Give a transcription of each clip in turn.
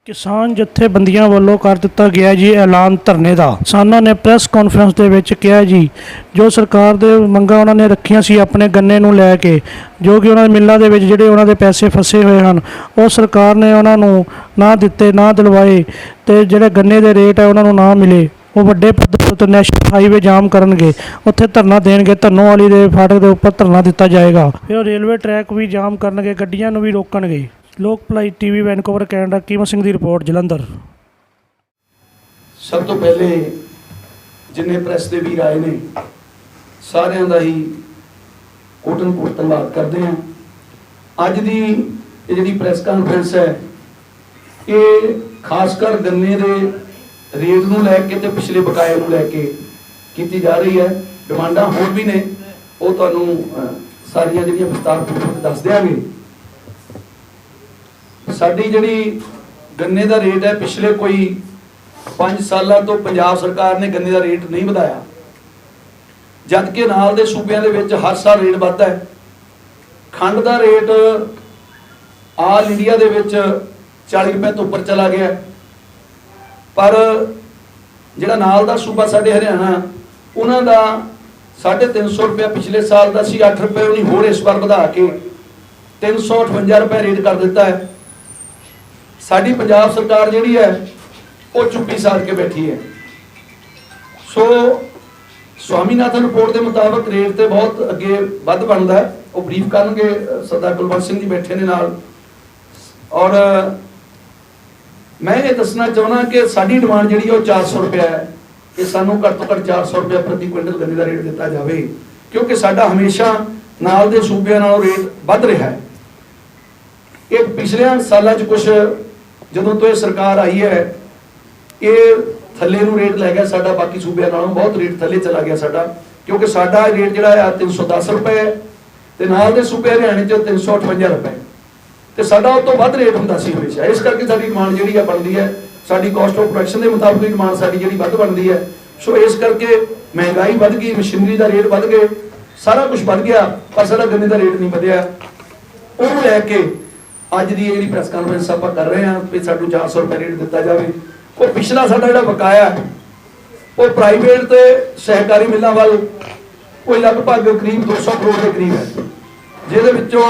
किसान जथेबंदियां वालों कर दिता गया जी ऐलान धरने का। किसानों ने प्रेस कॉन्फ्रेंस ਦੇ ਵਿੱਚ ਕਿਹਾ ਜੀ ਜੋ ਸਰਕਾਰ ਦੇ ਮੰਗਾਂ ਉਹਨਾਂ ਨੇ ਰੱਖੀਆਂ ਸੀ ਆਪਣੇ ਗੰਨੇ ਨੂੰ ਲੈ ਕੇ, ਜੋ ਕਿ ਉਹਨਾਂ ਦੇ ਮਿੱਲਾਂ ਦੇ ਵਿੱਚ ਜਿਹੜੇ ਉਹਨਾਂ ਦੇ ਪੈਸੇ ਫਸੇ ਹੋਏ ਹਨ ਉਹ ਸਰਕਾਰ ਨੇ ਉਹਨਾਂ ਨੂੰ ਨਾ ਦਿੱਤੇ, ਨਾ ਦਿਲਵਾਏ ਤੇ ਜਿਹੜੇ ਗੰਨੇ ਦੇ ਰੇਟ ਹੈ ਉਹਨਾਂ ਨੂੰ ਨਾ ਮਿਲੇ। ਉਹ ਵੱਡੇ ਪੱਧਰ ਉੱਤੇ ਨੈਸ਼ਨਲ ਹਾਈਵੇ ਜਾਮ ਕਰਨਗੇ, ਉੱਥੇ ਧਰਨਾ ਦੇਣਗੇ, ਧੰਨੋਵਾਲੀ ਦੇ ਫਾਟਕ ਦੇ ਉੱਪਰ ਧਰਨਾ ਦਿੱਤਾ ਜਾਏਗਾ। ਫਿਰ ਉਹ ਰੇਲਵੇ ਟਰੈਕ ਵੀ ਜਾਮ ਕਰਨਗੇ, ਗੱਡੀਆਂ ਨੂੰ ਵੀ ਰੋਕਣਗੇ। ਲੋਕ ਭਲਾਈ ਟੀਵੀ ਵੈਨਕੂਵਰ ਕੈਨੇਡਾ, ਕੀਮਤ ਸਿੰਘ ਦੀ ਰਿਪੋर्ट ਜਲੰਧਰ। सब तो पहले जिन्ने प्रेस के वीर आए ने सारिਆਂ ਦਾ ही कोटन कोट धन्यवाद करते हैं। अज की जी प्रेस कॉन्फ्रेंस है ये खासकर गन्ने के रेट ਨੂੰ ਲੈ ਕੇ ਤੇ पिछले बकाए ਨੂੰ ਲੈ ਕੇ की जा रही है। डिमांडां होर भी ने वो ਤੁਹਾਨੂੰ ਸਾਰੀਆਂ ਜਿਹੜੀਆਂ ਵਿਸਤਾਰਪੂਰਵਕ ਦੱਸ ਦਿਆਂਗੇ। साडी जिहड़ी गन्ने का रेट है पिछले कोई 5 सालों तो पंजाब सरकार ने गन्ने का रेट नहीं वधाया, जबकि नाल दे सूबे दे विच हर साल रेट वधदा है। खंड का रेट आल इंडिया दे विच 40 रुपए तो उपर चला गया, पर जिहड़ा नाल दा सूबा साडे हरियाणा उन्हां दा 350 रुपया पिछले साल दा सी 8 रुपए उन्हें होर इस बार वधा के 358 रुपए रेट कर दिता है। साडी पंजाब सरकार जिहड़ी है वो चुप्पी साध के बैठी है। सो स्वामीनाथन रिपोर्ट के मुताबिक रेट तो बहुत अगे वध बनता है, वो ब्रीफ करनगे सरदार कुलवंत सिंह जी बैठे ने नाल। और मैं ये दसना चाहना कि साडी डिमांड जिहड़ी है 400 रुपया है कि सानू घट तो घट 400 रुपया प्रति क्विंटल गन्ने का रेट दिता जाए, क्योंकि साडा हमेशा नाल दे सूबे नालों रेट वध रहा है। ये पिछले सालों कुछ ਜਦੋਂ ਤੋਂ ਇਹ ਸਰਕਾਰ आई है ਇਹ ਥੱਲੇ ਨੂੰ रेट लै गया साडा, बाकी सूबे नालों बहुत रेट थले चला गया साडा, क्योंकि साडा रेट जिहड़ा है 310 रुपए है ते नाल दे सूबे हरियाणे च 358 रुपए ते साडा उस तो वध रेट हुंदा सी हमेशा। इस करके साडी डिमांड जिहड़ी है बनदी है, साडी कॉस्ट ऑफ प्रोडक्शन के मुताबिक डिमांड साडी जिहड़ी वध बनदी है। सो इस करके महंगाई वध गई, मशीनरी का रेट वध गए, सारा कुछ वध गया, पर साडा गन्ने का रेट नहीं वधिया। उहनूं लैके अज की जी प्रेस कॉन्फ्रेंस आप कर रहे हैं कि सानू 400 रुपए रेट दिता जाए। वो पिछला साडा जिहड़ा बकाया वो प्राइवेट ते सहकारी मिलों वाल कोई लगभग करीब 200 करोड़ के करीब है, जिहदे विचों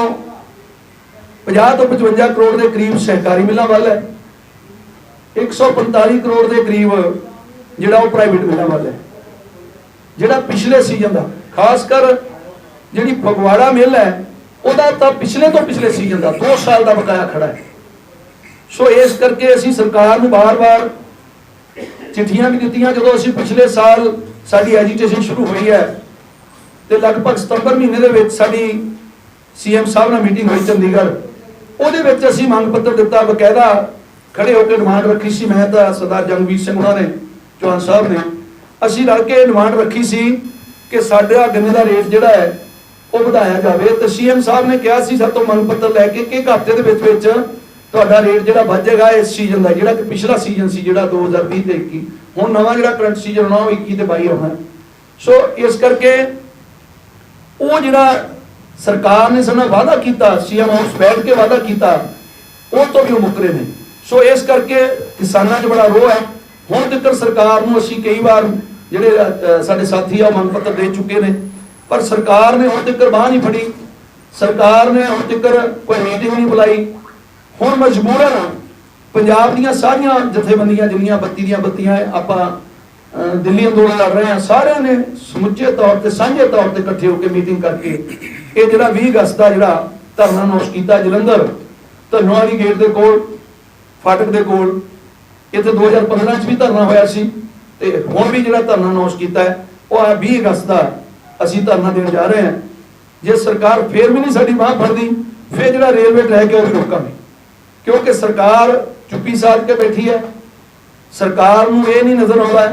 50 तो 55 करोड़ के करीब सहकारी मिलों वाल है, 145 करोड़ के करीब जिहड़ा वो प्राइवेट मिलों वाल है। जिहड़ा पिछले सीजन का खासकर जिहड़ी फगवाड़ा मिल है ਉਹਦਾ ਤਾਂ ਪਿਛਲੇ ਤੋਂ ਪਿਛਲੇ ਸੀਜ਼ਨ ਦਾ 2 ਸਾਲ ਦਾ ਬਕਾਇਆ ਖੜਾ ਹੈ। ਸੋ ਇਸ ਕਰਕੇ ਅਸੀਂ ਸਰਕਾਰ ਨੂੰ ਬਾਰ-ਬਾਰ ਚਿੱਠੀਆਂ ਵੀ ਦਿੱਤੀਆਂ। ਜਦੋਂ ਅਸੀਂ ਪਿਛਲੇ ਸਾਲ ਸਾਡੀ ਐਜੀਟੇਸ਼ਨ ਸ਼ੁਰੂ ਹੋਈ ਹੈ ਤੇ ਲਗਭਗ ਸਤੰਬਰ ਮਹੀਨੇ ਦੇ ਵਿੱਚ ਸਾਡੀ ਸੀਐਮ ਸਾਹਿਬ ਨਾਲ ਮੀਟਿੰਗ ਹੋਈ ਚੰਡੀਗੜ੍ਹ, ਉਹਦੇ ਵਿੱਚ ਅਸੀਂ ਮੰਗ ਪੱਤਰ ਦਿੱਤਾ, ਬਕਾਇਦਾ ਖੜੇ ਹੋ ਕੇ ਡਿਮਾਂਡ ਰੱਖੀ ਸੀ। ਮੈਂ ਤਾਂ ਸਰਦਾਰ ਜੰਗਵੀਰ ਸਿੰਘ ਉਹਨਾਂ ਨੇ, ਚੌਹਾਨ ਸਾਹਿਬ ਨੇ, ਅਸੀਂ ਰਲ ਕੇ ਡਿਮਾਂਡ ਰੱਖੀ ਸੀ ਕਿ ਸਾਡਾ ਗੰਨੇ ਦਾ ਰੇਟ ਜਿਹੜਾ ਹੈ ਉਹ ਵਧਾਇਆ ਜਾਵੇ। ਤੇ ਸੀਐਮ ਸਾਹਿਬ ਨੇ ਕਿਹਾ ਸੀ ਸਾਡੇ ਤੋਂ ਮੰਗ ਪੱਤਰ ਲੈ ਕੇ ਕਿ ਹਫ਼ਤੇ ਦੇ ਵਿੱਚ ਤੁਹਾਡਾ ਰੇਟ ਜਿਹੜਾ ਵੱਧ ਜਾਏਗਾ ਇਸ ਸੀਜ਼ਨ ਦਾ, ਜਿਹੜਾ ਕਿ ਪਿਛਲਾ ਸੀਜ਼ਨ ਸੀ ਜਿਹੜਾ 2020 ਤੇ 21, ਹੁਣ ਨਵਾਂ ਜਿਹੜਾ ਕਰੰਟ ਸੀਜ਼ਨ ਹੋਣਾ ਉਹ 21 ਤੇ 22 ਹੋਣਾ। ਸੋ ਇਸ ਕਰਕੇ ਉਹ ਜਿਹੜਾ ਸਰਕਾਰ ਨੇ ਸਾਨੂੰ ਵਾਅਦਾ ਕੀਤਾ, ਸੀਐਮ ਹਾਊਸ ਬੈਠ ਕੇ ਵਾਅਦਾ ਕੀਤਾ, ਉਹ ਤੋਂ ਵੀ ਉਹ ਮੁੱਕਰੇ ਨੇ। ਸੋ ਇਸ ਕਰਕੇ ਕਿਸਾਨਾਂ 'ਚ ਬੜਾ ਰੋਹ ਹੈ। ਹੁਣ ਤੱਕ ਸਰਕਾਰ ਨੂੰ ਅਸੀਂ ਕਈ ਵਾਰ ਜਿਹੜੇ ਸਾਡੇ ਸਾਥੀ ਆ ਉਹ ਮੰਗ ਪੱਤਰ ਦੇ ਚੁੱਕੇ ਨੇ, पर सरकार ने हुण तक बाह नहीं फड़ी, सरकार ने हुण तक कोई मीटिंग नहीं बुलाई। हुण मजबूरन पंजाब दीयां सारियां जथेबंदियां जिन्नियां 32 ਦੀਆਂ ਬੱਤੀਆਂ ਆਪਾਂ दिल्ली अंदोलन लड़ रहे हैं, सारे ने समुचे तौर पर सांझे तौर पर इकट्ठे होकर मीटिंग करके ये जिहड़ा 20 अगस्त का जिहड़ा धरना अनाउंस किया जलंधर धन्नोवाली गेट के कोल फाटक के कोल, इत्थे 2015 च भी धरना होया सी ते हुण भी जिहड़ा धरना अनाउंस किया है वो 20 अगस्त का ਅਸੀਂ ਧਰਨਾ ਦੇਣ ਜਾ ਰਹੇ ਹਾਂ। ਜੇ ਸਰਕਾਰ ਫੇਰ ਵੀ ਨਹੀਂ ਸਾਡੀ ਬਾਂਹ ਫੜਦੀ ਫਿਰ ਜਿਹੜਾ ਰੇਲਵੇ ਟਰੈਕ ਹੈ ਉਹ ਵੀ ਰੋਕਾਂਗੇ, ਕਿਉਂਕਿ ਸਰਕਾਰ ਚੁੱਪੀ ਸਾਧ ਕੇ ਬੈਠੀ ਹੈ। ਸਰਕਾਰ ਨੂੰ ਇਹ ਨਹੀਂ ਨਜ਼ਰ ਆਉਂਦਾ,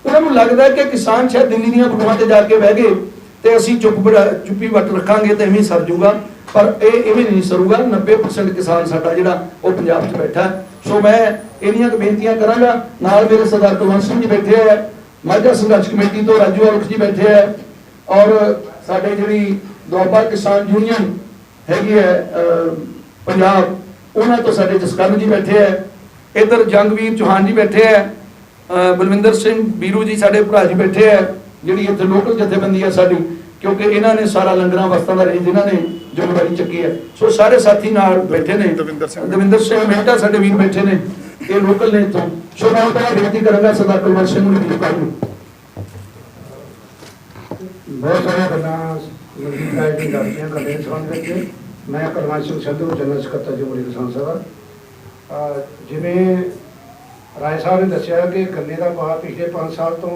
ਉਹਨਾਂ ਨੂੰ ਲੱਗਦਾ ਹੈ ਕਿ ਕਿਸਾਨ ਸ਼ਾਇਦ ਦਿੱਲੀ ਦੀਆਂ ਗੁਰੂਆਂ ਤੇ ਜਾ ਕੇ ਬਹਿ ਗਏ ਤੇ ਅਸੀਂ ਚੁੱਪੀ ਵੱਟ ਰੱਖਾਂਗੇ ਤੇ ਐਵੇਂ ਸਰ ਜਾਊਗਾ, ਪਰ ਇਹ ਐਵੇਂ ਨਹੀਂ ਸਰੂਗਾ। 90% ਕਿਸਾਨ ਸਾਡਾ ਜਿਹੜਾ ਉਹ ਪੰਜਾਬ 'ਚ ਬੈਠਾ ਹੈ। ਸੋ ਮੈਂ ਇਹਨੀਆਂ ਬੇਨਤੀਆਂ ਕਰਾਂਗਾ। ਨਾਲ ਮੇਰੇ ਸਰਦਾਰ ਕੁਲਵੰਤ ਸਿੰਘ ਜੀ ਬੈਠੇ ਹੈ, ਮਾਝਾ ਸੰਘਰਸ਼ ਕਮੇਟੀ ਤੋਂ ਰਾਜੂ ਔਲਖ ਜੀ ਬੈਠੇ ਹੈ, और साडे जिहड़ी दुआबा किसान यूनियन हैगी है पंजाब, उन्हां तो साडे जसकरण जी बैठे है, इधर जंगवीर चौहान जी बैठे है, बलविंदर सिंह बीरू जी साडे भरा जी बैठे है, जिहड़ी इत्थे लोकल जथेबंदी है साडी, क्योंकि इन्होंने सारा लंगरां वस्तां दा रेंज इन्होंने जिम्मेवारी चुकी है। सो सारे साथी नाल बैठे ने, दविंदर सिंह मेहता साडे वीर बैठे ने, ये लोकल ने इत्थों। सो मैं उन्हां नूं बेनती करांगा सरदार कुलवंत सिंह नूं भी करूं। बहुत सारिया गल्लां करने संबंध में मैं कुलवंत सिंह संधू जनरल सकੱਤਰ जमहूरी किसान सभा। जिवें राय साहब ने दसिया कि गन्ने का भाव पिछले 5 साल तो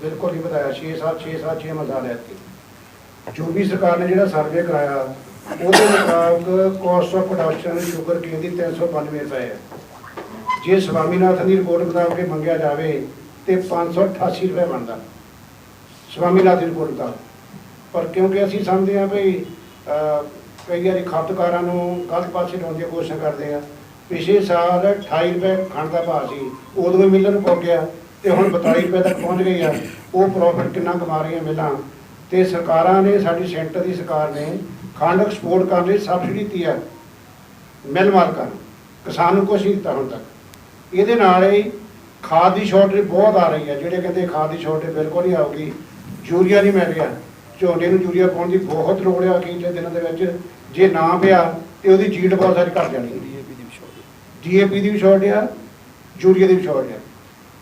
बिल्कुल नहीं बताया, 6 साल 6 मसाल है। यूपी सरकार ने जो सर्वे कराया वो मुताबिक cost of production sugarcane की 392 रुपए है। जे स्वामीनाथन की रिपोर्ट मुताबिक मंगया जाए तो 588 रुपए बनता स्वामीनाथन की रिपोर्ट मुताबिक। पर क्योंकि असी समझते हैं भाई कई बार खपतकारां नूं गलत पासे लाउण दी कोशिश करते हैं। पिछले साल 28 रुपए खंड का भाव सी, उदों भी मिलर पहुँच गया तो हुण 42 रुपए तक पहुँच गई है। वो प्रॉफिट कितना कमा रही मिलां तो सरकारां ने, साडी सेंटर की सरकार ने खंड एक्सपोर्ट करने लई सबसिडी दी है मिल मालकां नूं, किसान नूं कुछ नहीं दिता हुण तक। इहदे नाल ही खाद की शॉर्टेज बहुत आ रही है। जिहड़े कहते खाद की शॉर्टेज बिल्कुल नहीं आऊगी, यूरिया नहीं मिल रहा, झोने नूं यूरिया पाउण की बहुत लोड़ है। अखीरले दिनों दे विच जे ना पिया तो उहदी जीट बहुत सारी घट जानी है। DAP की भी शॉर्ट आ, यूरिया की भी शॉर्ट आ।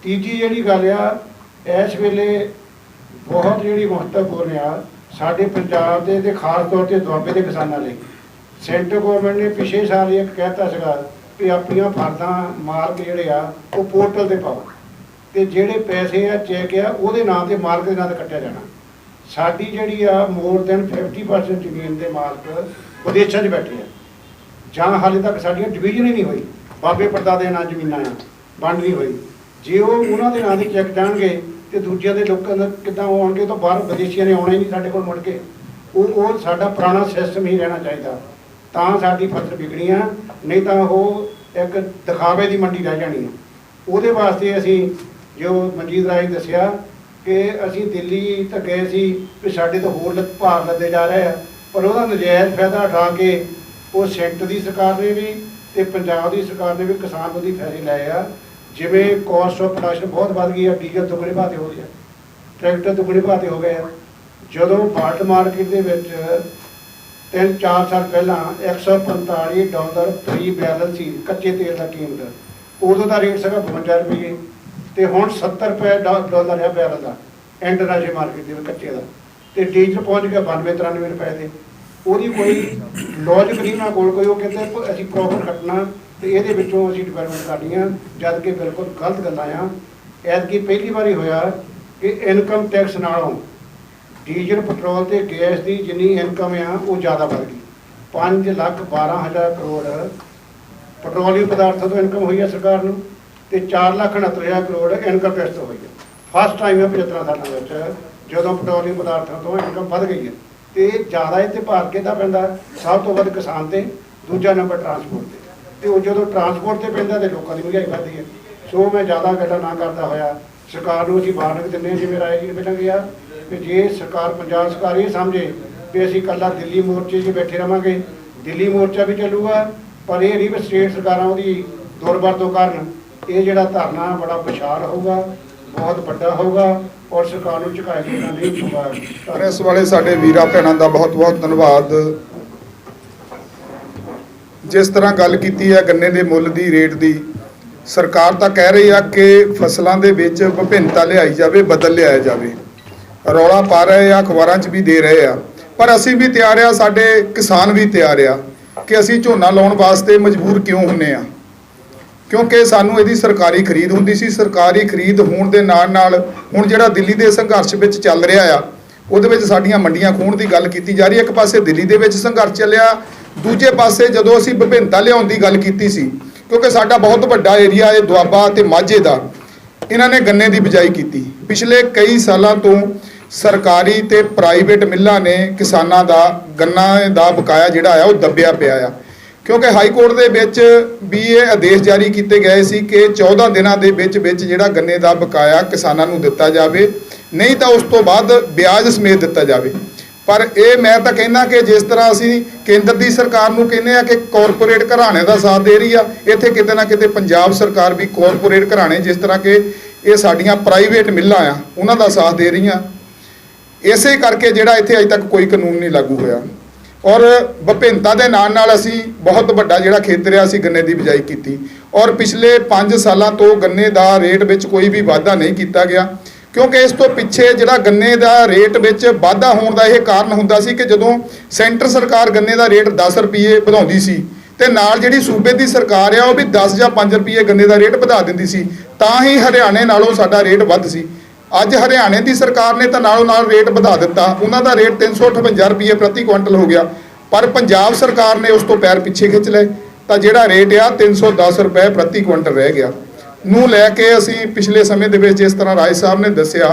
तीजी जिहड़ी गल आ इस वेले बहुत जिहड़ी महत्वपूर्ण आ साडे पंजाब दे ते खास तौर ते दुआबे के किसानों लई सेंटर गौरमेंट ने पिछले साल एक कहता सीगा कि अपनियां फर्दां मार्क जिहड़े आ वो पोर्टल ते पाओ ते जिहड़े पैसे आ चैक आ उहदे नाम ते मार्क दे नाम ते कट्टिया जाना। साडी जिहड़ी आ मोर दैन 50% जमीन दे मालक विदेशां 'च बैठे आ, जां हाले तक साडियां डिवीजन ही नहीं हुई। बाबे परदादे नाम जमीनां आ, वंड नहीं हुई। जे वो उन्हां दे नाम ते चैक जाणगे ते दूजिਆਂ ਦੇ ਲੋਕਾਂ ਦਾ ਕਿੱਦਾਂ ਆਉਣਗੇ? ਤਾਂ ਬਾਹਰ ਵਿਦੇਸ਼ੀਆਂ ਨੇ ਆਉਣਾ ਹੀ ਨਹੀਂ ਸਾਡੇ ਕੋਲ ਮੁੜ ਕੇ। ਉਹ ਸਾਡਾ ਪੁਰਾਣਾ ਸਿਸਟਮ ਹੀ ਰਹਿਣਾ ਚਾਹੀਦਾ, ਤਾਂ ਸਾਡੀ ਫਸਲ ਵਿਕਣੀ ਆ, ਨਹੀਂ ਤਾਂ ਉਹ ਇੱਕ ਦਿਖਾਵੇ ਦੀ ਮੰਡੀ ਰਹਿ ਜਾਣੀ ਹੈ। ਉਹਦੇ ਵਾਸਤੇ ਅਸੀਂ ਜੋ ਮਨਜੀਤ ਰਾਏ ਨੇ ਦੱਸਿਆ ਕਿ ਅਸੀਂ ਦਿੱਲੀ ਤੱਕ ਗਏ ਸੀ ਵੀ ਸਾਡੇ ਤੋਂ ਹੋਰ ਭਾਰ ਲੱਦੇ ਜਾ ਰਹੇ ਆ, ਪਰ ਉਹਦਾ ਨਜਾਇਜ਼ ਫਾਇਦਾ ਉਠਾ ਕੇ ਉਹ ਸੈਂਟਰ ਦੀ ਸਰਕਾਰ ਨੇ ਵੀ ਤੇ ਪੰਜਾਬ ਦੀ ਸਰਕਾਰ ਨੇ ਵੀ ਕਿਸਾਨ ਉਹਦੀ ਫਾਇਦੇ ਲਏ ਆ। ਜਿਵੇਂ ਕੋਸਟ ਆਫ ਪ੍ਰੋਡਕਸ਼ਨ ਬਹੁਤ ਵੱਧ ਗਈ ਆ, ਡੀਜ਼ਲ ਦੁੱਗਣੇ ਭਾਅ 'ਤੇ ਹੋ ਗਿਆ, ਟਰੈਕਟਰ ਦੁੱਗਣੇ ਭਾਅ 'ਤੇ ਹੋ ਗਏ ਆ। ਜਦੋਂ ਵਰਲਡ ਮਾਰਕੀਟ ਦੇ ਵਿੱਚ 3-4 ਸਾਲ ਪਹਿਲਾਂ $145 ਫਰੀ ਬੈਰਲ ਸੀ ਕੱਚੇ ਤੇਲ ਦਾ ਕੀਮਤ, ਉਦੋਂ ਦਾ ਰੇਟ ਸੀਗਾ 52 ਰੁਪਏ ਤੇ ਹੁਣ 70 ਰੁਪਏ ਡਾਲਰ ਹੈ ਬੈਰਲ ਦਾ ਇੰਟਰਨੈਸ਼ਨਲ ਮਾਰਕੀਟ ਦੇ ਵਿੱਚ ਕੱਚੇ ਦਾ। ਤੇ ਡੀਜ਼ਲ ਪਹੁੰਚ ਗਿਆ 92-93 ਰੁਪਏ ਤੇ। ਉਹਦੀ ਕੋਈ ਲੌਜਿਕ ਨਹੀਂ ਨਾ ਕੋਲ ਕੋਈ। ਉਹ ਕਹਿੰਦੇ ਅਸੀਂ ਪ੍ਰੋਫਿਟ ਕੱਟਣਾ ਤੇ ਇਹਦੇ ਵਿੱਚੋਂ ਅਸੀਂ ਡਿਵੈਲਪਮੈਂਟ ਕਰਨੀ ਆ, ਜਦ ਕਿ ਬਿਲਕੁਲ ਗਲਤ ਗੱਲਾਂ ਆ। ਐਤਕੀ ਪਹਿਲੀ ਵਾਰੀ ਹੋਇਆ ਕਿ ਇਨਕਮ ਟੈਕਸ ਨਾਲੋਂ ਡੀਜ਼ਲ ਪੈਟਰੋਲ ਤੇ ਗੈਸ ਦੀ ਜਿੰਨੀ ਇਨਕਮ ਆ ਉਹ ਜ਼ਿਆਦਾ ਵੱਧ ਗਈ। 5,12,000 ਕਰੋੜ ਪੈਟਰੋਲੀਅਮ ਪਦਾਰਥਾਂ ਤੋਂ ਇਨਕਮ ਹੋਈ ਹੈ ਸਰਕਾਰ ਨੂੰ ਤੇ 4,69,000 ਕਰੋੜ ਇਨਕਮ ਟੈਕਸ ਤੋਂ ਹੋਈ ਹੈ। ਫਸਟ ਟਾਈਮ ਹੈ 75 ਸਾਲਾਂ ਵਿੱਚ ਜਦੋਂ ਪੈਟਰੋਲੀਅਮ ਪਦਾਰਥਾਂ ਤੋਂ ਇਨਕਮ ਵੱਧ ਗਈ ਹੈ। ਤੇ ਜ਼ਿਆਦਾ ਇੱਥੇ ਭਾਰ ਕਿਹਦਾ ਪੈਂਦਾ? ਸਭ ਤੋਂ ਵੱਧ ਕਿਸਾਨ ਤੇ, ਦੂਜਾ ਨੰਬਰ ਟਰਾਂਸਪੋਰਟ ਤੇ। ਤੇ ਉਹ ਜਦੋਂ ਟਰਾਂਸਪੋਰਟ ਤੇ ਪੈਂਦਾ ਤੇ ਲੋਕਾਂ ਦੀ ਮਹਿੰਗਾਈ ਵੱਧਦੀ ਹੈ। ਸੋ ਮੈਂ ਜ਼ਿਆਦਾ ਗੱਲਾਂ ਨਾ ਕਰਦਾ ਹੋਇਆ ਸਰਕਾਰ ਨੂੰ ਅਸੀਂ ਵਾਰਨਿੰਗ ਦਿੰਦੇ ਹਾਂ, ਜਿਵੇਂ ਰਾਏ ਜੀ ਨੇ ਪਹਿਲਾਂ ਕਿਹਾ ਕਿ ਜੇ ਸਰਕਾਰ, ਪੰਜਾਬ ਸਰਕਾਰ ਇਹ ਸਮਝੇ ਵੀ ਅਸੀਂ ਇਕੱਲਾ ਦਿੱਲੀ ਮੋਰਚੇ 'ਚ ਬੈਠੇ ਰਹਾਂਗੇ, ਦਿੱਲੀ ਮੋਰਚਾ ਵੀ ਚੱਲੂਗਾ, ਪਰ ਇਹ ਨਹੀਂ ਵੀ ਸਟੇਟ ਸਰਕਾਰਾਂ ਉਹਦੀ ਦੁਰਵਰਤੋਂ ਕਰਨ। ਇਹ ਜਿਹੜਾ ਧਰਨਾ ਬੜਾ ਵਿਸ਼ਾਲ ਹੋਊਗਾ, ਬਹੁਤ ਵੱਡਾ ਹੋਊਗਾ ਔਰ ਸਰਕਾਰ ਨੂੰ ਝੁਕਾਇਆ ਜਾਣਾ ਨਹੀਂ ਹੋਊਗਾ। ਪ੍ਰੈਸ ਵਾਲੇ ਸਾਡੇ ਵੀਰਾਂ ਭੈਣਾਂ ਦਾ ਬਹੁਤ ਬਹੁਤ ਧੰਨਵਾਦ। ਜਿਸ ਤਰ੍ਹਾਂ ਗੱਲ ਕੀਤੀ ਹੈ ਗੰਨੇ ਦੇ ਮੁੱਲ ਦੀ, ਰੇਟ ਦੀ, ਸਰਕਾਰ ਤਾਂ ਕਹਿ ਰਹੀ ਆ ਕਿ ਫਸਲਾਂ ਦੇ ਵਿੱਚ ਵਿਭਿੰਨਤਾ ਲਿਆਈ ਜਾਵੇ, ਬਦਲ ਲਿਆਇਆ ਜਾਵੇ। ਰੌਲਾ ਪਾ ਰਹੇ ਆ, ਅਖਬਾਰਾਂ 'ਚ ਵੀ ਦੇ ਰਹੇ ਆ, ਪਰ ਅਸੀਂ ਵੀ ਤਿਆਰ ਆ, ਸਾਡੇ ਕਿਸਾਨ ਵੀ ਤਿਆਰ ਆ ਕਿ ਅਸੀਂ ਝੋਨਾ ਲਾਉਣ ਵਾਸਤੇ ਮਜਬੂਰ ਕਿਉਂ ਹੁੰਨੇ ਆ? ਕਿਉਂਕਿ ਸਾਨੂੰ ਇਹਦੀ ਸਰਕਾਰੀ ਖਰੀਦ ਹੁੰਦੀ ਸੀ। ਸਰਕਾਰੀ ਖਰੀਦ ਹੋਣ ਦੇ ਨਾਲ ਨਾਲ ਹੁਣ ਜਿਹੜਾ ਦਿੱਲੀ ਦੇ ਸੰਘਰਸ਼ ਵਿੱਚ ਚੱਲ ਰਿਹਾ ਆ, ਉਹਦੇ ਵਿੱਚ ਸਾਡੀਆਂ ਮੰਡੀਆਂ ਖੋਹਣ ਦੀ ਗੱਲ ਕੀਤੀ ਜਾ ਰਹੀ ਹੈ। ਇੱਕ ਪਾਸੇ ਦਿੱਲੀ ਦੇ ਵਿੱਚ ਸੰਘਰਸ਼ ਚੱਲਿਆ, ਦੂਜੇ ਪਾਸੇ ਜਦੋਂ ਅਸੀਂ ਵਿਭਿੰਨਤਾ ਲਿਆਉਣ ਦੀ ਗੱਲ ਕੀਤੀ ਸੀ, ਕਿਉਂਕਿ ਸਾਡਾ ਬਹੁਤ ਵੱਡਾ ਏਰੀਆ ਹੈ ਦੁਆਬਾ ਤੇ ਮਾਝੇ ਦਾ, ਇਹਨਾਂ ਨੇ ਗੰਨੇ ਦੀ ਬਿਜਾਈ ਕੀਤੀ। ਪਿਛਲੇ ਕਈ ਸਾਲਾਂ ਤੋਂ ਸਰਕਾਰੀ ਤੇ ਪ੍ਰਾਈਵੇਟ ਮਿੱਲਾਂ ਨੇ ਕਿਸਾਨਾਂ ਦਾ ਗੰਨਾ ਦਾ ਬਕਾਇਆ ਜਿਹੜਾ ਆ ਉਹ ਦੱਬਿਆ ਪਿਆ ਆ। ਕਿਉਂਕਿ ਹਾਈ ਕੋਰਟ ਦੇ ਵਿੱਚ ਵੀ ਇਹ ਆਦੇਸ਼ ਜਾਰੀ ਕੀਤੇ ਗਏ ਸੀ ਕਿ 14 ਦਿਨਾਂ ਦੇ ਵਿੱਚ ਜਿਹੜਾ ਗੰਨੇ ਦਾ ਬਕਾਇਆ ਕਿਸਾਨਾਂ ਨੂੰ ਦਿੱਤਾ ਜਾਵੇ, ਨਹੀਂ ਤਾਂ ਉਸ ਤੋਂ ਬਾਅਦ ਵਿਆਜ ਸਮੇਤ ਦਿੱਤਾ ਜਾਵੇ। ਪਰ ਇਹ ਮੈਂ ਤਾਂ ਕਹਿੰਦਾ ਕਿ ਜਿਸ ਤਰ੍ਹਾਂ ਅਸੀਂ ਕੇਂਦਰ ਦੀ ਸਰਕਾਰ ਨੂੰ ਕਹਿੰਦੇ ਆ ਕਿ ਕਾਰਪੋਰੇਟ ਘਰਾਣੇ ਦਾ ਸਾਥ ਦੇ ਰਹੀ ਆ, ਇੱਥੇ ਕਿਤੇ ਨਾ ਕਿਤੇ ਪੰਜਾਬ ਸਰਕਾਰ ਵੀ ਕਾਰਪੋਰੇਟ ਘਰਾਣੇ ਜਿਸ ਤਰ੍ਹਾਂ ਕਿ ਇਹ ਸਾਡੀਆਂ ਪ੍ਰਾਈਵੇਟ ਮਿੱਲਾਂ ਆ ਉਹਨਾਂ ਦਾ ਸਾਥ ਦੇ ਰਹੀਆਂ। ਇਸੇ ਕਰਕੇ ਜਿਹੜਾ ਇੱਥੇ ਅਜੇ ਤੱਕ ਕੋਈ ਕਾਨੂੰਨ ਨਹੀਂ ਲਾਗੂ ਹੋਇਆ ਔਰ ਵਿਭਿੰਨਤਾ ਦੇ ਨਾਲ ਅਸੀਂ ਬਹੁਤ ਵੱਡਾ ਜਿਹੜਾ ਖੇਤਰ ਆ ਅਸੀਂ ਗੰਨੇ ਦੀ ਬਿਜਾਈ ਕੀਤੀ ਔਰ ਪਿਛਲੇ 5 ਸਾਲਾਂ ਤੋਂ ਗੰਨੇ ਦਾ ਰੇਟ ਵਿੱਚ ਕੋਈ ਵੀ ਵਾਧਾ ਨਹੀਂ ਕੀਤਾ ਗਿਆ, ਕਿਉਂਕਿ ਇਸ ਤੋਂ ਪਿੱਛੇ ਜਿਹੜਾ ਗੰਨੇ ਦਾ ਰੇਟ ਵਿੱਚ ਵਾਧਾ ਹੋਣ ਦਾ ਇਹ ਕਾਰਨ ਹੁੰਦਾ ਸੀ ਕਿ ਜਦੋਂ ਸੈਂਟਰ ਸਰਕਾਰ ਗੰਨੇ ਦਾ ਰੇਟ 10 ਰੁਪਏ ਵਧਾਉਂਦੀ ਸੀ ਤੇ ਨਾਲ ਜਿਹੜੀ ਸੂਬੇ ਦੀ ਸਰਕਾਰ ਆ ਉਹ ਵੀ 10 ਜਾਂ 5 ਰੁਪਏ ਗੰਨੇ ਦਾ ਰੇਟ ਵਧਾ ਦਿੰਦੀ ਸੀ, ਤਾਂ ਹੀ ਹਰਿਆਣੇ ਨਾਲੋਂ ਸਾਡਾ ਰੇਟ ਵੱਧ ਸੀ। ਅੱਜ ਹਰਿਆਣੇ ਦੀ ਸਰਕਾਰ ਨੇ ਤਾਂ ਨਾਲੋਂ ਨਾਲ ਰੇਟ ਵਧਾ ਦਿੱਤਾ, ਉਹਨਾਂ ਦਾ ਰੇਟ 358 ਰੁਪਏ ਪ੍ਰਤੀ ਕੁਇੰਟਲ ਹੋ ਗਿਆ, ਪਰ ਪੰਜਾਬ ਸਰਕਾਰ ਨੇ ਉਸ ਤੋਂ ਪੈਰ ਪਿੱਛੇ ਖਿੱਚ ਲਏ ਤਾਂ ਜਿਹੜਾ ਰੇਟ ਆ 310 ਰੁਪਏ ਪ੍ਰਤੀ ਕੁਇੰਟਲ ਰਹਿ ਗਿਆ। ਨੂੰ ਲੈ ਕੇ ਅਸੀਂ ਪਿਛਲੇ ਸਮੇਂ ਦੇ ਵਿੱਚ ਜਿਸ ਤਰ੍ਹਾਂ ਰਾਜ ਸਾਹਿਬ ਨੇ ਦੱਸਿਆ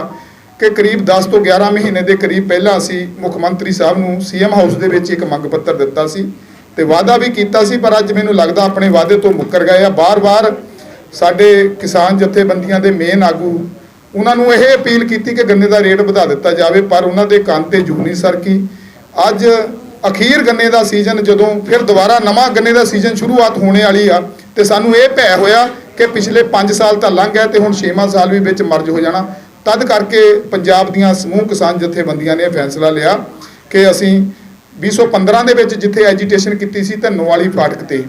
ਕਿ ਕਰੀਬ 10 ਤੋਂ 11 ਮਹੀਨੇ ਦੇ ਕਰੀਬ ਪਹਿਲਾਂ ਅਸੀਂ ਮੁੱਖ ਮੰਤਰੀ ਸਾਹਿਬ ਨੂੰ ਸੀਐਮ ਹਾਊਸ ਦੇ ਵਿੱਚ ਇੱਕ ਮੰਗ ਪੱਤਰ ਦਿੱਤਾ ਸੀ ਤੇ ਵਾਅਦਾ ਵੀ ਕੀਤਾ ਸੀ, ਪਰ ਅੱਜ ਮੈਨੂੰ ਲੱਗਦਾ ਆਪਣੇ ਵਾਅਦੇ ਤੋਂ ਮੁੱਕਰ ਗਏ ਆ। ਬਾਰ-ਬਾਰ ਸਾਡੇ ਕਿਸਾਨ ਜਥੇਬੰਦੀਆਂ ਦੇ ਮੇਨ ਆਗੂ ਉਹਨਾਂ ਨੂੰ ਇਹ ਅਪੀਲ ਕੀਤੀ ਕਿ ਗੰਨੇ ਦਾ ਰੇਟ ਵਧਾ ਦਿੱਤਾ ਜਾਵੇ, ਪਰ ਉਹਨਾਂ ਦੇ ਕੰਨ ਤੇ ਜੂੰ ਨਹੀਂ ਸਰਕੀ। ਅੱਜ ਅਖੀਰ ਗੰਨੇ ਦਾ ਸੀਜ਼ਨ ਜਦੋਂ ਫਿਰ ਦੁਬਾਰਾ ਨਵਾਂ ਗੰਨੇ ਦਾ ਸੀਜ਼ਨ ਸ਼ੁਰੂਆਤ ਹੋਣੇ ਵਾਲੀ ਆ ਤੇ ਸਾਨੂੰ ਇਹ ਭੈ ਹੋਇਆ ਕਿ ਪਿਛਲੇ 5 ਸਾਲ ਤਾਂ ਲੰਘ ਗਏ ਤੇ ਹੁਣ 6ਵਾਂ ਸਾਲ ਵੀ ਵਿੱਚ ਮਰਜ ਹੋ ਜਾਣਾ। ਤਦ ਕਰਕੇ ਪੰਜਾਬ ਦੀਆਂ ਸਮੂਹ ਕਿਸਾਨ ਜਥੇਬੰਦੀਆਂ ਨੇ ਫੈਸਲਾ ਲਿਆ ਕਿ ਅਸੀਂ 2015 ਦੇ ਵਿੱਚ ਜਿੱਥੇ ਐਜੀਟੇਸ਼ਨ ਕੀਤੀ ਸੀ ਧੰਨੋ ਵਾਲੀ ਫਾਟਕ ਤੇ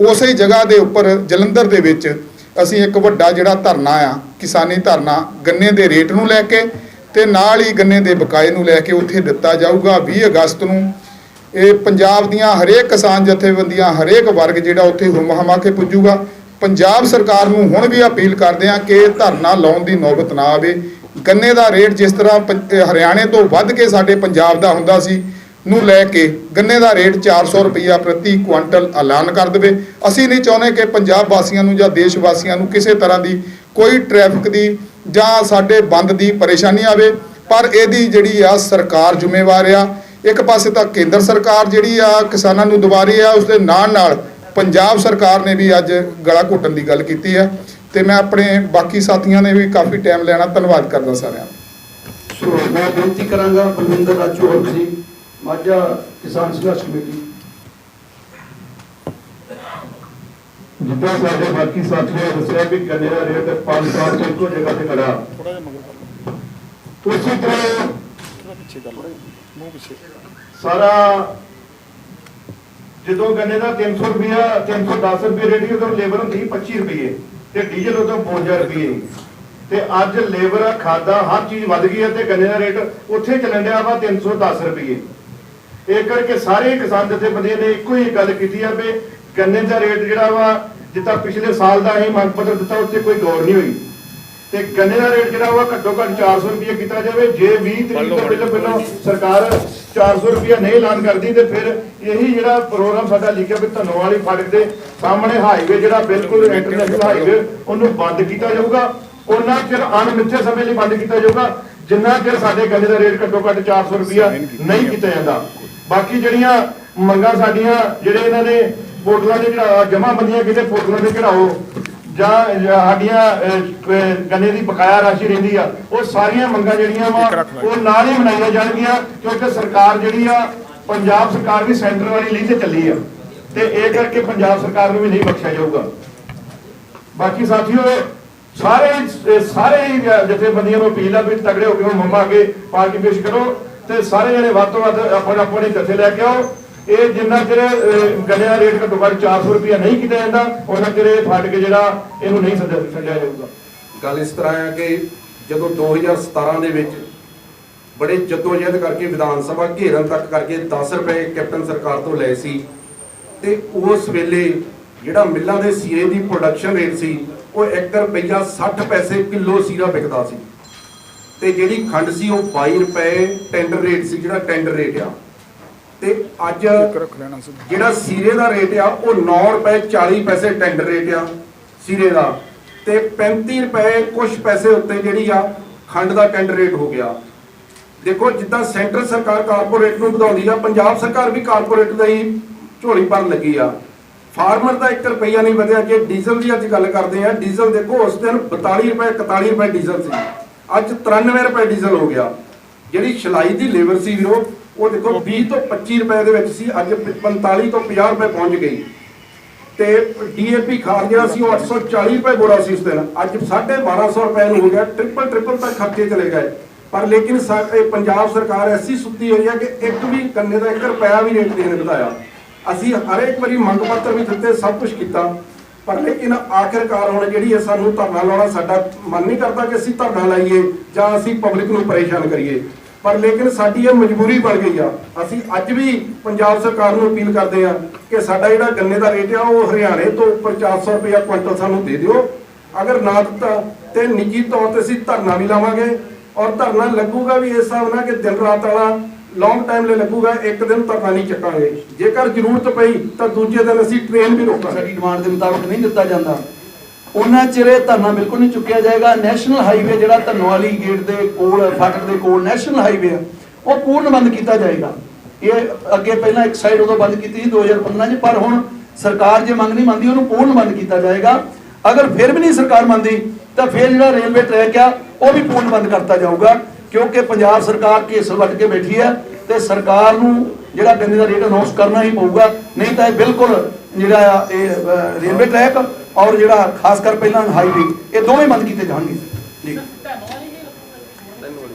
ਉਸੇ ਜਗ੍ਹਾ ਦੇ ਉੱਪਰ ਜਲੰਧਰ ਦੇ ਵਿੱਚ ਅਸੀਂ ਇੱਕ ਵੱਡਾ ਜਿਹੜਾ ਧਰਨਾ ਆ ਕਿਸਾਨੀ ਧਰਨਾ ਗੰਨੇ ਦੇ ਰੇਟ ਨੂੰ ਲੈ ਕੇ ਤੇ ਨਾਲ ਹੀ ਗੰਨੇ ਦੇ ਬਕਾਏ ਨੂੰ ਲੈ ਕੇ ਉੱਥੇ ਦਿੱਤਾ ਜਾਊਗਾ 20 ਅਗਸਤ ਨੂੰ। ਇਹ ਪੰਜਾਬ ਦੀਆਂ ਹਰੇਕ ਕਿਸਾਨ ਜਥੇਬੰਦੀਆਂ ਹਰੇਕ ਵਰਗ ਜਿਹੜਾ ਉੱਥੇ ਹੁਮ-ਹਮਾ ਕੇ ਪੁੱਜੂਗਾ। ਪੰਜਾਬ ਸਰਕਾਰ ਨੂੰ ਹੁਣ ਵੀ ਅਪੀਲ ਕਰਦੇ ਆ ਕਿ ਧਰਨਾ ਲਾਉਣ ਦੀ ਨੌਬਤ ਨਾ ਆਵੇ। ਗੰਨੇ ਦਾ ਰੇਟ ਜਿਸ ਤਰ੍ਹਾਂ ਹਰਿਆਣੇ ਤੋਂ ਵੱਧ ਕੇ ਸਾਡੇ ਪੰਜਾਬ ਦਾ ਹੁੰਦਾ ਸੀ ਨੂੰ ਲੈ ਕੇ ਗੰਨੇ ਦਾ ਰੇਟ 400 ਰੁਪਈਆ ਪ੍ਰਤੀ ਕੁਇੰਟਲ ਐਲਾਨ ਕਰ ਦੇਵੇ। ਅਸੀਂ ਨਹੀਂ ਚਾਹੁੰਦੇ ਕਿ ਪੰਜਾਬ ਵਾਸੀਆਂ ਨੂੰ ਜਾਂ ਦੇਸ਼ ਵਾਸੀਆਂ ਨੂੰ ਕਿਸੇ ਤਰ੍ਹਾਂ ਦੀ ਕੋਈ ਟ੍ਰੈਫਿਕ ਦੀ ਜਾਂ ਸਾਡੇ ਬੰਦ ਦੀ ਪਰੇਸ਼ਾਨੀ ਆਵੇ, ਪਰ ਇਹਦੀ ਜਿਹੜੀ ਆ ਸਰਕਾਰ ਜ਼ਿੰਮੇਵਾਰ ਆ। ਇੱਕ ਪਾਸੇ ਤਾਂ ਕੇਂਦਰ ਸਰਕਾਰ ਜਿਹੜੀ ਆ ਕਿਸਾਨਾਂ ਨੂੰ ਦਬਾ ਰਹੀ ਆ, ਉਸ ਦੇ ਨਾਲ ਪੰਜਾਬ ਸਰਕਾਰ ਨੇ ਵੀ ਅੱਜ ਗਲਾ ਘੁੱਟਣ ਦੀ ਗੱਲ ਕੀਤੀ ਹੈ ਤੇ ਮੈਂ ਆਪਣੇ ਬਾਕੀ ਸਾਥੀਆਂ ਨੇ ਵੀ ਕਾਫੀ ਟਾਈਮ ਲੈਣਾ, ਧੰਨਵਾਦ ਕਰਦਾ ਸਾਰਿਆਂ ਦਾ। ਸੋ ਮੈਂ ਬੇਨਤੀ ਕਰਾਂਗਾ ਬਲਵਿੰਦਰ ਰਾਜੋਹਰ ਜੀ ਮਾਝਾ ਕਿਸਾਨ ਸੰਘਰਸ਼ ਕਮੇਟੀ। ਜਿੱਦਾਂ ਸਾਡੇ ਬਾਕੀ ਸਾਥੀਆਂ ਨੇ ਦੱਸਿਆ ਵੀ ਗੰਨੇ ਦਾ ਰੇਟ 5 ਸਾਲ ਤੋਂ ਇੱਕੋ ਜਗ੍ਹਾ ਤੇ ਖੜਾ, ਉਸੇ ਤਰ੍ਹਾਂ ਸਾਰਾ ਜਦੋਂ ਗੰਨੇ ਦਾ 300 ਰੁਪਇਆ 310 ਰੁਪਏ ਰੇਟ ਸੀ ਉਦੋਂ ਲੇਬਰ ਹੁੰਦੀ 25 ਰੁਪਏ ਤੇ ਡੀਜ਼ਲ ਉਦੋਂ 52 ਰੁਪਏ ਤੇ ਅੱਜ ਲੇਬਰ ਖਾਦਾ ਹਰ ਚੀਜ਼ ਵੱਧ ਗਈ ਹੈ ਤੇ ਗੰਨੇ ਦਾ ਰੇਟ ਉੱਥੇ ਚੱਲਣ ਡਿਆ ਵਾ 310 ਰੁਪਏ। ਇਹ ਕਰਕੇ ਸਾਰੇ ਕਿਸਾਨ ਜਥੇਬੰਦੀਆਂ ਨੇ ਇੱਕੋ ਹੀ ਗੱਲ ਕੀਤੀ ਆ ਵੀ ਗੰਨੇ ਦਾ ਰੇਟ ਜਿਹੜਾ ਵਾ ਜਿੱਦਾਂ ਪਿਛਲੇ ਸਾਲ ਦਾ ਅਸੀਂ ਮੰਗ ਪੱਤਰ ਦਿੱਤਾ ਉੱਤੇ ਕੋਈ ਗੌਰ ਨਹੀਂ ਹੋਈ ਤੇ ਗੰਨੇ ਦਾ ਰੇਟ ਜਿਹੜਾ ਵਾ ਘੱਟੋ ਘੱਟ 400 ਰੁਪਏ ਕੀਤਾ ਜਾਵੇ। ਜੇ 20 ਤਰੀਕ ਤੋਂ ਪਹਿਲਾਂ ਸਰਕਾਰ 400 ਰੁਪਏ ਨਹੀਂ ਐਲਾਨ ਕਰਦੀ ਤੇ ਫਿਰ ਇਹੀ ਜਿਹੜਾ ਪ੍ਰੋਗਰਾਮ ਸਾਡਾ ਲਿਖਿਆ ਵੀ ਧੰਨੋ ਵਾਲੀ ਫਾਟਕ ਦੇ ਸਾਹਮਣੇ ਹਾਈਵੇ ਜਿਹੜਾ ਬਿਲਕੁਲ ਇੰਟਰਨੈਸ਼ਨਲ ਹਾਈਵੇ ਉਹਨੂੰ ਬੰਦ ਕੀਤਾ ਜਾਊਗਾ। ਉਹਨਾਂ ਚਿਰ ਅਣਮਿੱਥੇ ਸਮੇਂ ਲਈ ਬੰਦ ਕੀਤਾ ਜਾਊਗਾ ਜਿੰਨਾ ਚਿਰ ਸਾਡੇ ਗੰਨੇ ਦਾ ਰੇਟ ਘੱਟੋ ਘੱਟ 400 ਰੁਪਇਆ ਨਹੀਂ ਕੀਤਾ ਜਾਂਦਾ। ਬਾਕੀ ਜਿਹੜੀਆਂ ਮੰਗਾਂ ਸਾਡੀਆਂ ਜਿਹੜੇ ਇਹਨਾਂ ਨੇ ਪੋਰਟਲਾਂ ਦੇ ਜਿਹੜਾ ਜਮਾਬੰਦੀਆਂ ਕਿਤੇ ਪੋਰਟਲਾਂ ਦੇ ਚੜਾਓ ਜਾਂ ਸਾਡੀਆਂ ਗੰਨੇ ਦੀ ਬਕਾਇਆ ਰਾਸ਼ੀ ਰਹਿੰਦੀ ਆ ਉਹ ਸਾਰੀਆਂ ਮੰਗਾਂ ਜਿਹੜੀਆਂ ਵਾ ਉਹ ਨਾਲ ਹੀ ਮਨਾਈਆਂ ਜਾਣਗੀਆਂ ਕਿਉਂਕਿ ਸਰਕਾਰ ਜਿਹੜੀ ਆ ਪੰਜਾਬ ਸਰਕਾਰ ਵੀ ਸੈਂਟਰ ਵਾਲੀ ਲੀਹ ਤੇ ਚੱਲੀ ਆ ਤੇ ਇਹ ਕਰਕੇ ਪੰਜਾਬ ਸਰਕਾਰ ਨੂੰ ਵੀ ਨਹੀਂ ਬਖਸ਼ਿਆ ਜਾਊਗਾ। ਬਾਕੀ ਸਾਥੀਓ ਸਾਰੇ ਜਥੇਬੰਦੀਆਂ ਨੂੰ ਅਪੀਲ ਆ ਵੀ ਤਗੜੇ ਹੋ ਕੇ ਮੰਮਾ ਅੱਗੇ ਪਾਰਟੀ ਪੇਸ਼ ਕਰੋ ਤੇ ਸਾਰੇ ਜਣੇ ਵੱਧ ਤੋਂ ਵੱਧ ਆਪਣੇ ਜਥੇ ਲੈ ਕੇ ਆਓ। ਇਹ ਜਿੰਨਾ ਚਿਰ ਗੰਨੇ ਦਾ ਰੇਟ ਘੱਟੋ ਘੱਟ 400 ਰੁਪਇਆ ਨਹੀਂ ਕੀਤਾ ਜਾਂਦਾ ਉਹਨਾਂ ਚਿਰ ਇਹ ਫਟ ਕੇ ਜਿਹੜਾ ਇਹਨੂੰ ਨਹੀਂ ਛੱਡਿਆ ਜਾਊਗਾ। ਗੱਲ ਇਸ ਤਰ੍ਹਾਂ ਆ ਕਿ ਜਦੋਂ 2017 ਦੇ ਵਿੱਚ ਬੜੇ ਜਦੋਜਹਿਦ ਕਰਕੇ ਵਿਧਾਨ ਸਭਾ ਘੇਰਨ ਤੱਕ ਕਰਕੇ 10 ਰੁਪਏ ਕੈਪਟਨ ਸਰਕਾਰ ਤੋਂ ਲਏ ਸੀ ਤੇ ਉਸ ਵੇਲੇ ਜਿਹੜਾ ਮਿੱਲਾਂ ਦੇ ਸੀਰੇ ਦੀ ਪ੍ਰੋਡਕਸ਼ਨ ਰੇਟ ਸੀ ਉਹ 1 ਰੁਪਈਆ 60 ਪੈਸੇ ਕਿਲੋ ਸੀਰਾ ਵਿਕਦਾ ਸੀ ਤੇ ਜਿਹੜੀ ਖੰਡ ਸੀ ਉਹ 22 ਰੁਪਏ ਟੈਂਡਰ ਰੇਟ ਸੀ, ਜਿਹੜਾ ਟੈਂਡਰ ਰੇਟ ਆ। ਤੇ ਅੱਜ ਜਿਹੜਾ ਸੀਰੇ ਦਾ ਰੇਟ ਆ ਉਹ 9 ਰੁਪਏ 40 ਪੈਸੇ ਟੈਂਡਰ ਰੇਟ ਆ ਸੀਰੇ ਦਾ ਤੇ 35 ਰੁਪਏ ਕੁਝ ਪੈਸੇ ਉੱਤੇ ਜਿਹੜੀ ਆ ਖੰਡ ਦਾ ਟੈਂਡਰ ਰੇਟ ਹੋ ਗਿਆ। ਦੇਖੋ ਜਿੱਦਾਂ ਸੈਂਟਰ ਸਰਕਾਰ ਕਾਰਪੋਰੇਟ ਨੂੰ ਵਧਾਉਂਦੀ ਆ, ਪੰਜਾਬ ਸਰਕਾਰ ਵੀ ਕਾਰਪੋਰੇਟ ਦਾ ਹੀ ਝੋਲੀ ਭਰਨ ਲੱਗੀ ਆ। ਫਾਰਮਰ ਦਾ 1 ਰੁਪਈਆ ਨਹੀਂ ਵਧਿਆ। ਜੇ ਡੀਜ਼ਲ ਦੀ ਅੱਜ ਗੱਲ ਕਰਦੇ ਆ, ਡੀਜ਼ਲ ਦੇਖੋ ਉਸ ਦਿਨ 42 ਰੁਪਏ 41 ਰੁਪਏ ਡੀਜ਼ਲ ਸੀ, ਅੱਜ 93 ਰੁਪਏ ਡੀਜ਼ਲ ਹੋ ਗਿਆ। ਜਿਹੜੀ ਸਿਲਾਈ ਦੀ ਲੇਬਰ ਸੀ ਵੀਰੋ ਉਹ ਦੇਖੋ 20 ਤੋਂ 25 ਰੁਪਏ ਦੇ ਵਿੱਚ ਸੀ, ਅੱਜ 45 ਤੋਂ 50 ਰੁਪਏ ਪਹੁੰਚ ਗਈ। ਤੇ ਡੀਏਪੀ ਖਾਦ ਜਿਹੜਾ ਸੀ ਉਹ 840 ਰੁਪਏ ਬੋਰਾ ਸੀ ਉਸ ਦਿਨ, ਅੱਜ 1250 ਰੁਪਏ ਨੂੰ ਹੋ ਗਿਆ। ਟ੍ਰਿਪਲ ਤੱਕ ਖਰਚੇ ਚਲੇ ਗਏ। ਪਰ ਲੇਕਿਨ ਪੰਜਾਬ ਸਰਕਾਰ ਐਸੀ ਸੁੱਤੀ ਹੋਈ ਹੈ ਕਿ ਇੱਕ ਵੀ ਗੰਨੇ ਦਾ 1 ਰੁਪਇਆ ਵੀ ਰੇਟ ਨਹੀਂ ਵਧਾਇਆ। ਅਸੀਂ ਹਰ ਇੱਕ ਵਾਰੀ ਮੰਗ ਪੱਤਰ ਵੀ ਦਿੱਤੇ, ਸਭ ਕੁਝ ਕੀਤਾ, ਪਰ ਲੇਕਿਨ ਆਖਿਰਕਾਰ ਹੁਣ ਜਿਹੜੀ ਹੈ ਸਾਨੂੰ ਧਰਨਾ ਲਾਉਣਾ, ਸਾਡਾ ਮਨ ਨਹੀਂ ਕਰਦਾ ਕਿ ਅਸੀਂ ਧਰਨਾ ਲਾਈਏ ਜਾਂ ਅਸੀਂ ਪਬਲਿਕ ਨੂੰ ਪਰੇਸ਼ਾਨ ਕਰੀਏ, ਪਰ ਲੇਕਿਨ ਸਾਡੀ ਇਹ ਮਜਬੂਰੀ ਬਣ ਗਈ ਆ। ਅਸੀਂ ਅੱਜ ਵੀ ਪੰਜਾਬ ਸਰਕਾਰ ਨੂੰ ਅਪੀਲ ਕਰਦੇ ਆ ਕਿ ਸਾਡਾ ਜਿਹੜਾ ਗੰਨੇ ਦਾ ਰੇਟ ਆ ਉਹ ਹਰਿਆਣੇ ਤੋਂ ਉੱਪਰ 400 ਰੁਪਇਆ ਕੁਇੰਟਲ ਸਾਨੂੰ ਦੇ ਦਿਓ। ਅਗਰ ਨਾ ਦਿੱਤਾ ਤੇ ਨਿੱਜੀ ਤੌਰ ਤੇ ਅਸੀਂ ਧਰਨਾ ਵੀ ਲਾਵਾਂਗੇ, ਔਰ ਧਰਨਾ ਲੱਗੂਗਾ ਵੀ ਇਸ ਹਿਸਾਬ ਨਾਲ ਕਿ ਦਿਨ ਰਾਤ ਵਾਲਾ ਲੌਂਗ ਟਾਈਮ ਲਈ ਲੱਗੂਗਾ। ਇੱਕ ਦਿਨ ਧਰਨਾ ਨਹੀਂ ਚੱਕਾਂਗੇ, ਜੇਕਰ ਜ਼ਰੂਰਤ ਪਈ ਤਾਂ ਦੂਜੇ ਦਿਨ ਅਸੀਂ ਟ੍ਰੇਨ ਵੀ ਰੋਕਾਂਗੇ। ਸਾਡੀ ਡਿਮਾਂਡ ਦੇ ਮੁਤਾਬਕ ਨਹੀਂ ਦਿੱਤਾ ਜਾਂਦਾ, ਉਹਨਾਂ ਚਿਰ ਇਹ ਧਰਨਾ ਬਿਲਕੁਲ ਨਹੀਂ ਚੁੱਕਿਆ ਜਾਏਗਾ। ਨੈਸ਼ਨਲ ਹਾਈਵੇ ਜਿਹੜਾ ਧੰਨੋਵਾਲੀ ਗੇਟ ਦੇ ਕੋਲ, ਫਾਟਕ ਦੇ ਕੋਲ ਨੈਸ਼ਨਲ ਹਾਈਵੇ ਆ, ਉਹ ਪੂਰਨ ਬੰਦ ਕੀਤਾ ਜਾਏਗਾ। ਇਹ ਅੱਗੇ ਪਹਿਲਾਂ ਇੱਕ ਸਾਈਡ ਉਦੋਂ ਬੰਦ ਕੀਤੀ ਸੀ 2015 'ਚ, ਪਰ ਹੁਣ ਸਰਕਾਰ ਜੇ ਮੰਗ ਨਹੀਂ ਮੰਨਦੀ ਉਹਨੂੰ ਪੂਰਨ ਬੰਦ ਕੀਤਾ ਜਾਏਗਾ। ਅਗਰ ਫਿਰ ਵੀ ਨਹੀਂ ਸਰਕਾਰ ਮੰਨਦੀ ਤਾਂ ਫਿਰ ਜਿਹੜਾ ਰੇਲਵੇ ਟਰੈਕ ਆ ਉਹ ਵੀ ਪੂਰਨ ਬੰਦ ਕਰਤਾ ਜਾਊਗਾ, ਕਿਉਂਕਿ ਪੰਜਾਬ ਸਰਕਾਰ ਕੇਸਲ ਵੱਟ ਕੇ ਬੈਠੀ ਹੈ ਤੇ ਸਰਕਾਰ ਨੂੰ ਜਿਹੜਾ ਗੰਨੇ ਦਾ ਰੇਟ ਅਨਾਉਂਸ ਕਰਨਾ ਹੀ ਪਊਗਾ। ਨਹੀਂ ਤਾਂ ਇਹ ਬਿਲਕੁਲ ਜਿਹੜਾ ਆ ਇਹ ਰੇਲਵੇ ਟਰੈਕ ਔਰ ਜਿਹੜਾ ਖਾਸ ਕਰ ਪਹਿਲਾਂ ਹਾਈਵੇ, ਇਹ ਦੋਵੇਂ ਬੰਦ ਕੀਤੇ ਜਾਣਗੇ ਜੀ।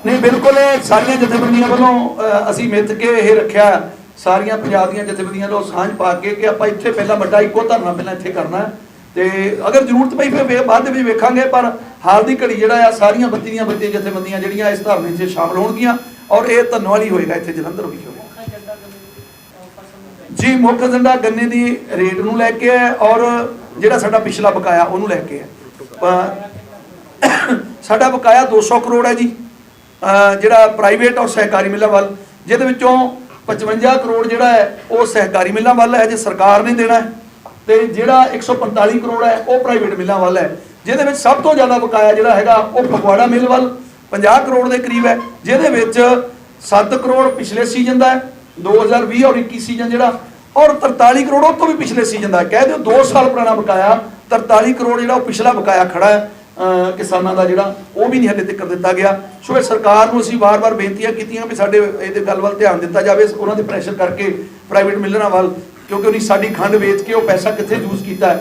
ਨਹੀਂ, ਬਿਲਕੁਲ ਇਹ ਸਾਰੀਆਂ ਜਥੇਬੰਦੀਆਂ ਵੱਲੋਂ ਅਸੀਂ ਮਿੱਥ ਕੇ ਇਹ ਰੱਖਿਆ, ਸਾਰੀਆਂ ਪੰਜਾਬ ਦੀਆਂ ਜਥੇਬੰਦੀਆਂ ਵੱਲੋਂ ਸਾਂਝ ਪਾ ਕੇ ਕਿ ਆਪਾਂ ਇੱਥੇ ਪਹਿਲਾਂ ਵੱਡਾ ਇੱਕੋ ਧਰਨਾ ਪਹਿਲਾਂ ਇੱਥੇ ਕਰਨਾ ਤੇ ਅਗਰ ਜ਼ਰੂਰਤ ਪਈ ਫਿਰ ਬਾਅਦ ਦੇ ਵਿੱਚ ਵੇਖਾਂਗੇ। ਪਰ ਹਾਲ ਦੀ ਘੜੀ ਜਿਹੜਾ ਆ ਸਾਰੀਆਂ ਬੱਤੀ ਜਥੇਬੰਦੀਆਂ ਜਿਹੜੀਆਂ ਇਸ ਧਰਨੇ 'ਚ ਸ਼ਾਮਲ ਹੋਣਗੀਆਂ ਔਰ ਇਹ ਧੰਨੋਵਾਲੀ ਹੋਏਗਾ, ਇੱਥੇ ਜਲੰਧਰ ਵੀ ਹੋਏਗਾ ਜੀ। ਮੁੱਖ ਏਜੰਡਾ ਗੰਨੇ ਦੀ ਰੇਟ ਨੂੰ ਲੈ ਕੇ ਹੈ ਔਰ ਜਿਹੜਾ ਸਾਡਾ ਪਿਛਲਾ ਬਕਾਇਆ ਉਹਨੂੰ ਲੈ ਕੇ ਹੈ। ਸਾਡਾ ਬਕਾਇਆ 200 ਕਰੋੜ ਹੈ ਜੀ, ਜਿਹੜਾ ਪ੍ਰਾਈਵੇਟ ਔਰ ਸਹਿਕਾਰੀ ਮਿੱਲਾਂ ਵੱਲ, ਜਿਹਦੇ ਵਿੱਚੋਂ 55 ਕਰੋੜ ਜਿਹੜਾ ਹੈ ਉਹ ਸਹਿਕਾਰੀ ਮਿੱਲਾਂ ਵੱਲ ਹੈ, ਜੇ ਸਰਕਾਰ ਨੇ ਦੇਣਾ ਹੈ, ਤੇ ਜਿਹੜਾ 145 ਕਰੋੜ ਹੈ ਉਹ ਪ੍ਰਾਈਵੇਟ ਮਿੱਲਾਂ ਵੱਲ ਹੈ। ਜਿਹਦੇ ਵਿੱਚ ਸਭ ਤੋਂ ਜ਼ਿਆਦਾ ਬਕਾਇਆ ਜਿਹੜਾ ਹੈਗਾ ਉਹ ਫਗਵਾੜਾ ਮਿੱਲ ਵੱਲ 50 ਕਰੋੜ ਦੇ ਕਰੀਬ ਹੈ, ਜਿਹਦੇ ਵਿੱਚ 7 ਕਰੋੜ ਪਿਛਲੇ ਸੀਜ਼ਨ ਦਾ ਹੈ 2020 ਔਰ 21 ਸੀਜ਼ਨ ਜਿਹੜਾ, ਔਰ 43 ਕਰੋੜ ਉਹ ਤੋਂ ਵੀ ਪਿਛਲੇ ਸੀਜ਼ਨ ਦਾ। ਕਹਿ ਦਿਓ 2 ਸਾਲ ਪੁਰਾਣਾ ਬਕਾਇਆ 43 ਕਰੋੜ ਜਿਹੜਾ ਉਹ ਪਿਛਲਾ ਬਕਾਇਆ ਖੜਾ ਹੈ ਕਿਸਾਨਾਂ ਦਾ, ਜਿਹੜਾ ਉਹ ਵੀ ਨਹੀਂ ਹਲੇ ਤੱਕ ਦਿੱਤਾ ਗਿਆ। ਸੋ ਇਹ ਸਰਕਾਰ ਨੂੰ ਅਸੀਂ ਵਾਰ-ਵਾਰ ਬੇਨਤੀਆਂ ਕੀਤੀਆਂ ਵੀ ਸਾਡੇ ਇਹਦੇ ਗੱਲ ਵੱਲ ਧਿਆਨ ਦਿੱਤਾ ਜਾਵੇ, ਉਹਨਾਂ ਦੇ ਪ੍ਰੈਸ਼ਰ ਕਰਕੇ ਪ੍ਰਾਈਵੇਟ ਮਿਲਰਾਂ ਵੱਲ, ਕਿਉਂਕਿ ਉਹਨੇ ਸਾਡੀ ਖੰਡ ਵੇਚ ਕੇ ਉਹ ਪੈਸਾ ਕਿੱਥੇ ਯੂਜ਼ ਕੀਤਾ,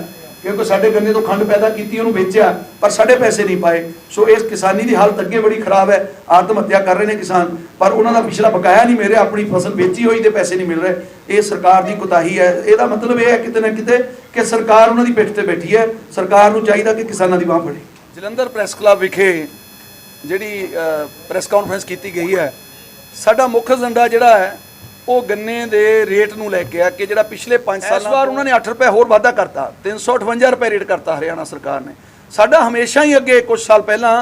ਕਿਉਂਕਿ ਸਾਡੇ ਗੰਨੇ ਤੋਂ ਖੰਡ ਪੈਦਾ ਕੀਤੀ ਉਹਨੂੰ ਵੇਚਿਆ ਪਰ ਸਾਡੇ ਪੈਸੇ ਨਹੀਂ ਪਾਏ। ਸੋ ਇਸ ਕਿਸਾਨੀ ਦੀ ਹਾਲਤ ਅੱਗੇ ਬੜੀ ਖਰਾਬ ਹੈ, ਆਤਮ ਹੱਤਿਆ ਕਰ ਰਹੇ ਨੇ ਕਿਸਾਨ, ਪਰ ਉਹਨਾਂ ਦਾ ਪਿਛਲਾ ਬਕਾਇਆ ਨਹੀਂ ਮਿਲ ਰਿਹਾ, ਆਪਣੀ ਫਸਲ ਵੇਚੀ ਹੋਈ ਤੇ ਪੈਸੇ ਨਹੀਂ ਮਿਲ ਰਹੇ। ਇਹ ਸਰਕਾਰ ਦੀ ਕੁਤਾਹੀ ਹੈ। ਇਹਦਾ ਮਤਲਬ ਇਹ ਹੈ ਕਿਤੇ ਨਾ ਕਿਤੇ ਕਿ ਸਰਕਾਰ ਉਹਨਾਂ ਦੀ ਪਿੱਠ ਤੇ ਬੈਠੀ ਹੈ। ਸਰਕਾਰ ਨੂੰ ਚਾਹੀਦਾ ਕਿ ਕਿਸਾਨਾਂ ਦੀ ਬਾਂਹ ਫੜੇ। ਜਲੰਧਰ ਪ੍ਰੈਸ ਕਲੱਬ ਵਿਖੇ ਜਿਹੜੀ ਪ੍ਰੈਸ ਕਾਨਫਰੰਸ ਕੀਤੀ ਗਈ ਹੈ, ਸਾਡਾ ਮੁੱਖ ਏਜੰਡਾ ਜਿਹੜਾ ਹੈ ਉਹ ਗੰਨੇ ਦੇ ਰੇਟ ਨੂੰ ਲੈ ਕੇ ਆ ਕਿ ਜਿਹੜਾ ਪਿਛਲੇ 5 ਸਾਲਾਂ ਇਸ ਵਾਰ ਉਹਨਾਂ ਨੇ 8 ਰੁਪਏ ਹੋਰ ਵਾਧਾ ਕਰਤਾ, 358 ਰੁਪਏ ਰੇਟ ਕਰਤਾ ਹਰਿਆਣਾ ਸਰਕਾਰ ਨੇ। ਸਾਡਾ ਹਮੇਸ਼ਾ ਹੀ ਅੱਗੇ ਕੁਝ ਸਾਲ ਪਹਿਲਾਂ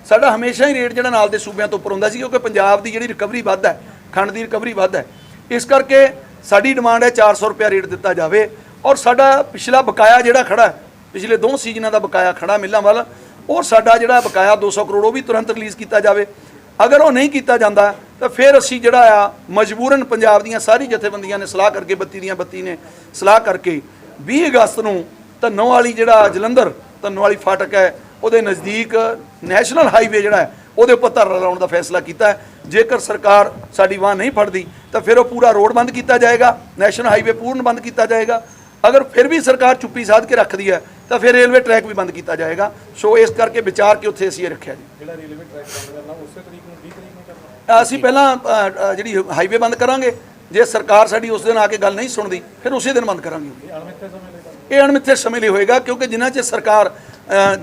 ਸਾਡਾ ਹਮੇਸ਼ਾ ਹੀ ਰੇਟ ਜਿਹੜਾ ਨਾਲ ਦੇ ਸੂਬਿਆਂ ਤੋਂ ਉੱਪਰ ਹੁੰਦਾ ਸੀ, ਕਿਉਂਕਿ ਪੰਜਾਬ ਦੀ ਜਿਹੜੀ ਰਿਕਵਰੀ ਵੱਧ ਹੈ, ਖੰਡ ਦੀ ਰਿਕਵਰੀ ਵੱਧ ਹੈ, ਇਸ ਕਰਕੇ ਸਾਡੀ ਡਿਮਾਂਡ ਹੈ 400 ਰੁਪਏ ਰੇਟ ਦਿੱਤਾ ਜਾਵੇ। ਔਰ ਸਾਡਾ ਪਿਛਲਾ ਬਕਾਇਆ ਜਿਹੜਾ ਖੜਾ ਹੈ, ਪਿਛਲੇ 2 ਸੀਜ਼ਨਾਂ ਦਾ ਬਕਾਇਆ ਖੜਾ ਮਿੱਲਾਂ ਵੱਲ, ਔਰ ਸਾਡਾ ਜਿਹੜਾ ਬਕਾਇਆ 200 ਕਰੋੜ ਉਹ ਵੀ ਤੁਰੰਤ ਰਿਲੀਜ਼ ਕੀਤਾ ਜਾਵੇ। ਅਗਰ ਉਹ ਨਹੀਂ ਕੀਤਾ ਜਾਂਦਾ ਤਾਂ ਫਿਰ ਅਸੀਂ ਜਿਹੜਾ ਆ ਮਜਬੂਰਨ ਪੰਜਾਬ ਦੀਆਂ ਸਾਰੀ ਜਥੇਬੰਦੀਆਂ ਨੇ ਸਲਾਹ ਕਰਕੇ 32 ਨੇ ਸਲਾਹ ਕਰਕੇ 20 ਅਗਸਤ ਨੂੰ ਧੰਨੋਵਾਲੀ ਜਿਹੜਾ ਜਲੰਧਰ ਧੰਨੋਵਾਲੀ ਫਾਟਕ ਹੈ ਉਹਦੇ ਨਜ਼ਦੀਕ ਨੈਸ਼ਨਲ ਹਾਈਵੇ ਜਿਹੜਾ ਹੈ ਉਹਦੇ ਉੱਪਰ ਧਰਨਾ ਲਾਉਣ ਦਾ ਫੈਸਲਾ ਕੀਤਾ ਹੈ। ਜੇਕਰ ਸਰਕਾਰ ਸਾਡੀ ਬਾਂਹ ਨਹੀਂ ਫੜਦੀ ਤਾਂ ਫਿਰ ਉਹ ਪੂਰਾ ਰੋਡ ਬੰਦ ਕੀਤਾ ਜਾਏਗਾ, ਨੈਸ਼ਨਲ ਹਾਈਵੇ ਪੂਰਨ ਬੰਦ ਕੀਤਾ ਜਾਏਗਾ। ਅਗਰ ਫਿਰ ਵੀ ਸਰਕਾਰ ਚੁੱਪੀ ਸਾਧ ਕੇ ਰੱਖਦੀ ਹੈ ਤਾਂ ਫਿਰ ਰੇਲਵੇ ਟਰੈਕ ਵੀ ਬੰਦ ਕੀਤਾ ਜਾਏਗਾ। ਸੋ ਇਸ ਕਰਕੇ ਵਿਚਾਰ ਕੇ ਉੱਥੇ ਅਸੀਂ ਇਹ ਰੱਖਿਆ ਜੀ। ਜਿਹੜਾ ਰੇਲਵੇ ਟਰੈਕ ਬੰਦ ਕਰਨਾ ਉਸੇ ਤਰੀਕ ਨੂੰ 20 ਤਰੀਕ ਨੂੰ ਕਰਨਾ, ਅਸੀਂ ਪਹਿਲਾਂ ਜਿਹੜੀ ਹਾਈਵੇ ਬੰਦ ਕਰਾਂਗੇ, ਜੇ ਸਰਕਾਰ ਸਾਡੀ ਉਸ ਦਿਨ ਆ ਕੇ ਗੱਲ ਨਹੀਂ ਸੁਣਦੀ ਫਿਰ ਉਸੇ ਦਿਨ ਬੰਦ ਕਰਾਂਗੇ। ਇਹ ਅਣਮਿੱਥੇ ਸਮੇਂ ਲਈ ਹੋਏਗਾ, ਕਿਉਂਕਿ ਜਿੰਨਾ ਚਿਰ ਸਰਕਾਰ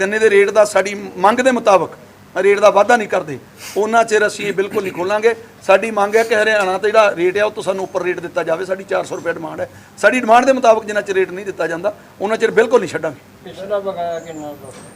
ਗੰਨੇ ਦੇ ਰੇਟ ਦਾ ਸਾਡੀ ਮੰਗ ਦੇ ਮੁਤਾਬਕ ਰੇਟ ਦਾ ਵਾਧਾ ਨਹੀਂ ਕਰਦੇ ਉਹਨਾਂ ਚਿਰ ਅਸੀਂ ਇਹ ਬਿਲਕੁਲ ਨਹੀਂ ਖੋਲਾਂਗੇ। ਸਾਡੀ ਮੰਗ ਹੈ ਕਿ ਹਰਿਆਣਾ ਤੇ ਜਿਹੜਾ ਰੇਟ ਹੈ ਉਹ ਤੋਂ ਸਾਨੂੰ ਉੱਪਰ ਰੇਟ ਦਿੱਤਾ ਜਾਵੇ। ਸਾਡੀ 400 ਰੁਪਏ ਡਿਮਾਂਡ ਹੈ। ਸਾਡੀ ਡਿਮਾਂਡ ਦੇ ਮੁਤਾਬਕ ਜਿੰਨਾ ਚਿਰ ਰੇਟ ਨਹੀਂ ਦਿੱਤਾ ਜਾਂਦਾ ਉਹਨਾਂ ਚਿਰ ਬਿਲਕੁਲ ਨਹੀਂ ਛੱਡਾਂਗੇ। ਪਿਛਲਾ ਬਕਾਇਆ ਕਿੰਨਾ?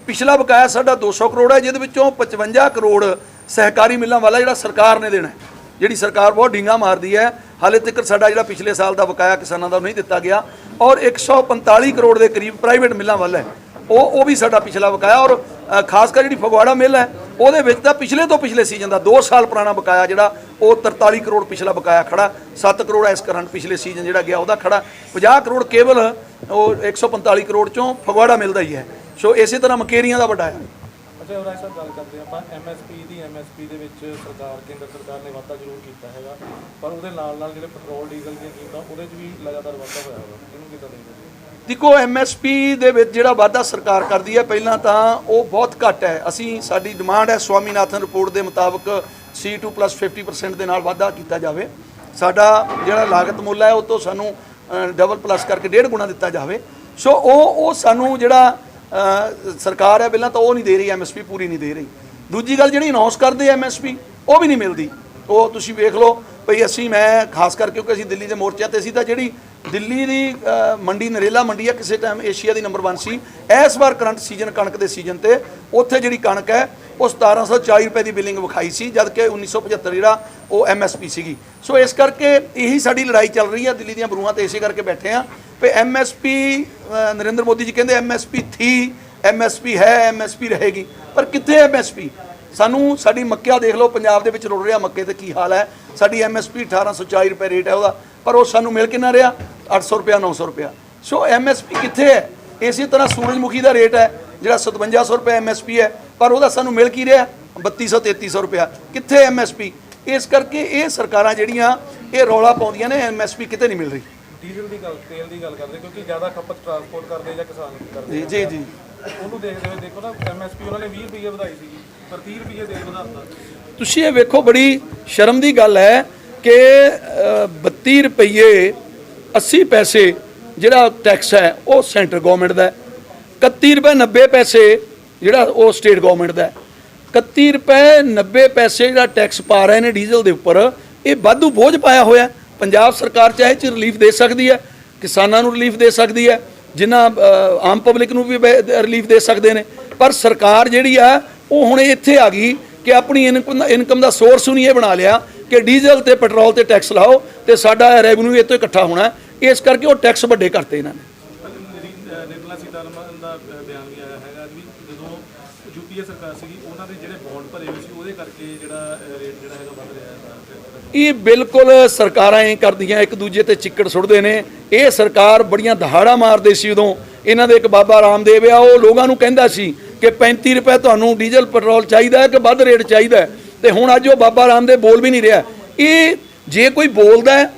ਪਿਛਲਾ ਬਕਾਇਆ ਸਾਡਾ 200 ਕਰੋੜ ਹੈ, ਜਿਹਦੇ ਵਿੱਚੋਂ 55 ਕਰੋੜ ਸਹਿਕਾਰੀ ਮਿੱਲਾਂ ਵਾਲਾ ਜਿਹੜਾ ਸਰਕਾਰ ਨੇ ਦੇਣਾ ਹੈ। ਜਿਹੜੀ ਸਰਕਾਰ ਬਹੁਤ ਡੀਂਗਾ ਮਾਰਦੀ ਹੈ, ਹਾਲੇ ਤੱਕ ਸਾਡਾ ਜਿਹੜਾ ਪਿਛਲੇ ਸਾਲ ਦਾ ਬਕਾਇਆ ਕਿਸਾਨਾਂ ਦਾ ਨਹੀਂ ਦਿੱਤਾ ਗਿਆ। ਔਰ 145 ਕਰੋੜ ਦੇ ਕਰੀਬ ਪ੍ਰਾਈਵੇਟ ਮਿੱਲਾਂ ਵੱਲ ਹੈ, ਉਹ ਵੀ ਸਾਡਾ ਪਿਛਲਾ ਬਕਾਇਆ। ਔਰ ਖਾਸ ਕਰ ਜਿਹੜੀ ਫਗਵਾੜਾ ਮਿੱਲ ਹੈ ਉਹਦੇ ਵਿੱਚ ਤਾਂ ਪਿਛਲੇ ਤੋਂ ਪਿਛਲੇ ਸੀਜ਼ਨ ਦਾ 2 ਸਾਲ ਪੁਰਾਣਾ ਬਕਾਇਆ ਜਿਹੜਾ ਉਹ 43 ਕਰੋੜ ਪਿਛਲਾ ਬਕਾਇਆ ਖੜਾ, 7 ਕਰੋੜ ਇਸ ਕਰੰਟ ਪਿਛਲੇ ਸੀਜ਼ਨ ਜਿਹੜਾ ਗਿਆ ਉਹਦਾ ਖੜਾ, 50 ਕਰੋੜ ਕੇਵਲ ਉਹ 145 ਕਰੋੜ ਚੋਂ ਫਗਵਾੜਾ ਮਿਲਦਾ ਹੀ ਹੈ। ਸੋ ਇਸੇ ਤਰ੍ਹਾਂ ਮਕੇਰੀਆਂ ਦਾ ਵੱਡਾ ਹੈ। ਤੇ ਰਾਏ ਸਾਹਿਬ ਗੱਲ ਕਰਦੇ ਆਪਾਂ ਐਮਐਸਪੀ ਦੇ ਵਿੱਚ ਕੇਂਦਰ ਸਰਕਾਰ ਨੇ ਵਾਧਾ ਜ਼ਰੂਰ ਕੀਤਾ ਹੈਗਾ, ਪਰ ਉਹਦੇ ਨਾਲ ਜਿਹੜੇ ਪੈਟਰੋਲ ਡੀਜ਼ਲ ਦੀਆਂ ਕੀਮਤਾਂ ਉਹਦੇ 'ਚ ਵੀ ਲਗਾਤਾਰ ਵਾਧਾ ਹੋਇਆ ਵਾ, ਇਹਨੂੰ ਕਿੱਦਾਂ ਦੇਖਦੇ ਹੋ? ਦੇਖੋ ਐਮਐਸਪੀ ਦੇ ਵਿੱਚ ਜਿਹੜਾ ਵਾਧਾ ਸਰਕਾਰ ਕਰਦੀ ਹੈ ਪਹਿਲਾਂ ਤਾਂ ਉਹ ਬਹੁਤ ਘੱਟ ਹੈ। ਸਾਡੀ ਡਿਮਾਂਡ ਹੈ ਸਵਾਮੀਨਾਥਨ ਰਿਪੋਰਟ ਦੇ ਮੁਤਾਬਕ C2 + 50% ਦੇ ਨਾਲ ਵਾਧਾ ਕੀਤਾ ਜਾਵੇ। ਸਾਡਾ ਜਿਹੜਾ ਲਾਗਤ ਮੁੱਲ ਹੈ ਉਹ ਤੋਂ ਸਾਨੂੰ ਡਬਲ ਪਲੱਸ ਕਰਕੇ 1.5 ਗੁਣਾ ਦਿੱਤਾ ਜਾਵੇ। ਸੋ ਉਹ ਸਾਨੂੰ ਜਿਹੜਾ ਸਰਕਾਰ ਹੈ ਪਹਿਲਾਂ ਤਾਂ ਉਹ ਨਹੀਂ ਦੇ ਰਹੀ, ਐਮਐਸਪੀ ਪੂਰੀ ਨਹੀਂ ਦੇ ਰਹੀ। ਦੂਜੀ ਗੱਲ ਜਿਹੜੀ ਅਨਾਉਂਸ ਕਰਦੇ ਐਮਐਸਪੀ ਉਹ ਵੀ ਨਹੀਂ ਮਿਲਦੀ। ਉਹ ਤੁਸੀਂ ਵੇਖ ਲਓ ਭਈ ਮੈਂ ਖਾਸ ਕਰਕੇ ਕਿਉਂਕਿ ਅਸੀਂ ਦਿੱਲੀ ਦੇ ਮੋਰਚੇ ਤੇ ਸੀ ਤਾਂ ਜਿਹੜੀ ਦਿੱਲੀ ਦੀ ਮੰਡੀ ਨਰੇਲਾ ਮੰਡੀ ਹੈ ਕਿਸੇ ਟਾਈਮ ਏਸ਼ੀਆ ਦੀ ਨੰਬਰ 1 ਸੀ। ਇਸ ਵਾਰ ਕਰੰਟ ਸੀਜ਼ਨ ਕਣਕ ਦੇ ਸੀਜ਼ਨ ਤੇ ਉੱਥੇ ਜਿਹੜੀ ਕਣਕ ਹੈ ਉਹ 1740 ਰੁਪਏ ਦੀ ਬਿਲਿੰਗ ਵਿਖਾਈ ਸੀ, ਜਦ ਕਿ 1975 ਜਿਹੜਾ ਉਹ ਐਮਐਸਪੀ ਸੀਗੀ। ਸੋ ਇਸ ਕਰਕੇ ਇਹੀ ਸਾਡੀ ਲੜਾਈ ਚੱਲ ਰਹੀ ਹੈ ਦਿੱਲੀ ਦੀਆਂ ਬਰੂਹਾਂ ਤੇ, ਇਸੇ ਕਰਕੇ ਬੈਠੇ ਆ ਵੀ ਐਮਐਸਪੀ ਨਰਿੰਦਰ ਮੋਦੀ ਜੀ ਕਹਿੰਦੇ ਐਮਐਸਪੀ ਥੀ, ਐਮਐਸਪੀ ਹੈ, ਐਮਐਸਪੀ ਰਹੇਗੀ, ਪਰ ਕਿੱਥੇ ਐਮਐਸਪੀ? ਸਾਨੂੰ ਸਾਡੀ ਮੱਕਿਆ ਦੇਖ ਲਓ ਪੰਜਾਬ ਦੇ ਵਿੱਚ ਰੁੜ ਰਿਹਾ ਮੱਕੇ ਤੇ ਕੀ ਹਾਲ ਹੈ। ਸਾਡੀ ਐਮਐਸਪੀ 1840 ਰੁਪਏ ਰੇਟ ਹੈ ਉਹਦਾ, ਪਰ ਉਹ ਸਾਨੂੰ ਮਿਲ ਕਿੰਨਾ ਰਿਹਾ 800 ਰੁਪਇਆ 900 ਰੁਪਇਆ। ਸੋ ਐਮਐਸਪੀ ਕਿੱਥੇ ਹੈ? ਇਸੇ ਤਰ੍ਹਾਂ ਸੂਰਜਮੁਖੀ ਦਾ ਰੇਟ ਹੈ ਜਿਹੜਾ 5700 ਰੁਪਏ ਐਮਐਸਪੀ ਹੈ, ਪਰ ਉਹਦਾ ਸਾਨੂੰ ਮਿਲ ਕੀ ਰਿਹਾ 3200 3300 ਰੁਪਇਆ। ਕਿੱਥੇ ਐਮਐਸਪੀ? ਇਸ ਕਰਕੇ ਇਹ ਸਰਕਾਰਾਂ ਜਿਹੜੀਆਂ ਇਹ ਰੌਲਾ ਪਾਉਂਦੀਆਂ ਨੇ, ਐਮਐਸਪੀ ਕਿਤੇ ਨਹੀਂ ਮਿਲ ਰਹੀ। ਡੀਜ਼ਲ ਦੀ ਗੱਲ, ਤੇਲ ਦੀ ਗੱਲ ਕਰਦੇ ਕਿਉਂਕਿ ਜ਼ਿਆਦਾ ਖਪਤ ਟਰਾਂਸਪੋਰਟ ਕਰਦੇ ਜਾਂ ਕਿਸਾਨ ਕਰਦੇ ਜੀ ਜੀ ਉਹਨੂੰ ਦੇਖਦੇ ਹੋਏ ਦੇਖੋ ਨਾ ਐਮਐਸਪੀ ਉਹਨਾਂ ਨੇ 20 ਰੁਪਏ ਵਧਾਈ ਸੀਗੀ, ਪਰ 30 ਰੁਪਏ ਤੇਲ ਵਧਾਤਾ। ਤੁਸੀਂ ਇਹ ਵੇਖੋ ਬੜੀ ਸ਼ਰਮ ਦੀ ਗੱਲ ਹੈ ਕਿ 32 ਰੁਪਏ 80 ਪੈਸੇ ਜਿਹੜਾ ਟੈਕਸ ਹੈ ਉਹ ਸੈਂਟਰ ਗਵਰਨਮੈਂਟ ਦਾ ਹੈ, 31 ਰੁਪਏ 90 ਪੈਸੇ ਜਿਹੜਾ ਉਹ ਸਟੇਟ ਗਵਰਨਮੈਂਟ ਦਾ ਹੈ। 31 ਰੁਪਏ 90 ਪੈਸੇ ਜਿਹੜਾ ਟੈਕਸ ਪਾ ਰਹੇ ਨੇ ਡੀਜ਼ਲ ਦੇ ਉੱਪਰ, ਇਹ ਵਾਧੂ ਬੋਝ ਪਾਇਆ ਹੋਇਆ। ਪੰਜਾਬ ਸਰਕਾਰ ਚਾਹੇ ਚ ਰਿਲੀਫ ਦੇ ਸਕਦੀ ਹੈ, ਕਿਸਾਨਾਂ ਨੂੰ ਰਿਲੀਫ ਦੇ ਸਕਦੀ ਹੈ, ਜਿਨ੍ਹਾਂ ਆਮ ਪਬਲਿਕ ਨੂੰ ਵੀ ਰਿਲੀਫ ਦੇ ਸਕਦੇ ਨੇ, ਪਰ ਸਰਕਾਰ ਜਿਹੜੀ ਆ ਉਹ ਹੁਣ ਇੱਥੇ ਆ ਗਈ ਕਿ ਆਪਣੀ ਇਨਕਮ ਦਾ ਸੋਰਸ ਨੂੰ ਇਹ ਬਣਾ ਲਿਆ ਕਿ ਡੀਜ਼ਲ ਤੇ ਪੈਟਰੋਲ ਤੇ ਟੈਕਸ ਲਾਓ ਤੇ ਸਾਡਾ ਰੈਵਨਿਊ ਇਹ ਤੋਂ ਇਕੱਠਾ ਹੋਣਾ। ਇਸ ਕਰਕੇ ਉਹ ਟੈਕਸ ਵੱਡੇ ਕਰਤੇ ਇਹਨਾਂ ਨੇ। ਨਿਰਮਲਾ ਸੀਤਾਰਮਨ ਦਾ ਬਿਆਨ ਵੀ ਆਇਆ ਹੈਗਾ ਵੀ ਜਦੋਂ ਯੂਪੀਏ ਸਰਕਾਰ ਸੀਗੀ ਉਹਨਾਂ ਦੇ ਜਿਹੜੇ ਬੌਂਡ ਭਰੇ ਹੋਏ ਸੀ ਉਹਦੇ ਕਰਕੇ ਜਿਹੜਾ ਰੇਟ ਜਿਹੜਾ ਹੈਗਾ ਵੱਧ ਰਿਹਾ ਹੈ। ਇਹ ਬਿਲਕੁਲ ਸਰਕਾਰਾਂ ਇਹ ਕਰਦੀਆਂ, ਇੱਕ ਦੂਜੇ ਤੇ ਚਿੱਕੜ ਸੁੱਟਦੇ ਨੇ। ਇਹ ਸਰਕਾਰ ਬੜੀਆਂ ਦਹਾੜਾ ਮਾਰਦੇ ਸੀ ਉਦੋਂ। ਇਹਨਾਂ ਦੇ ਇੱਕ ਬਾਬਾ ਰਾਮਦੇਵ ਆ, ਉਹ ਲੋਕਾਂ ਨੂੰ ਕਹਿੰਦਾ ਸੀ ਕਿ 35 ਰੁਪਏ ਤੁਹਾਨੂੰ ਡੀਜ਼ਲ ਪੈਟਰੋਲ ਚਾਹੀਦਾ ਹੈ ਕਿ ਵੱਧ ਰੇਟ ਚਾਹੀਦਾ, ਤੇ ਹੁਣ ਅੱਜ ਉਹ ਬਾਬਾ ਰਾਮਦੇਵ ਬੋਲ ਵੀ ਨਹੀਂ ਰਿਹਾ। ਇਹ ਜੇ ਕੋਈ ਬੋਲਦਾ ਹੈ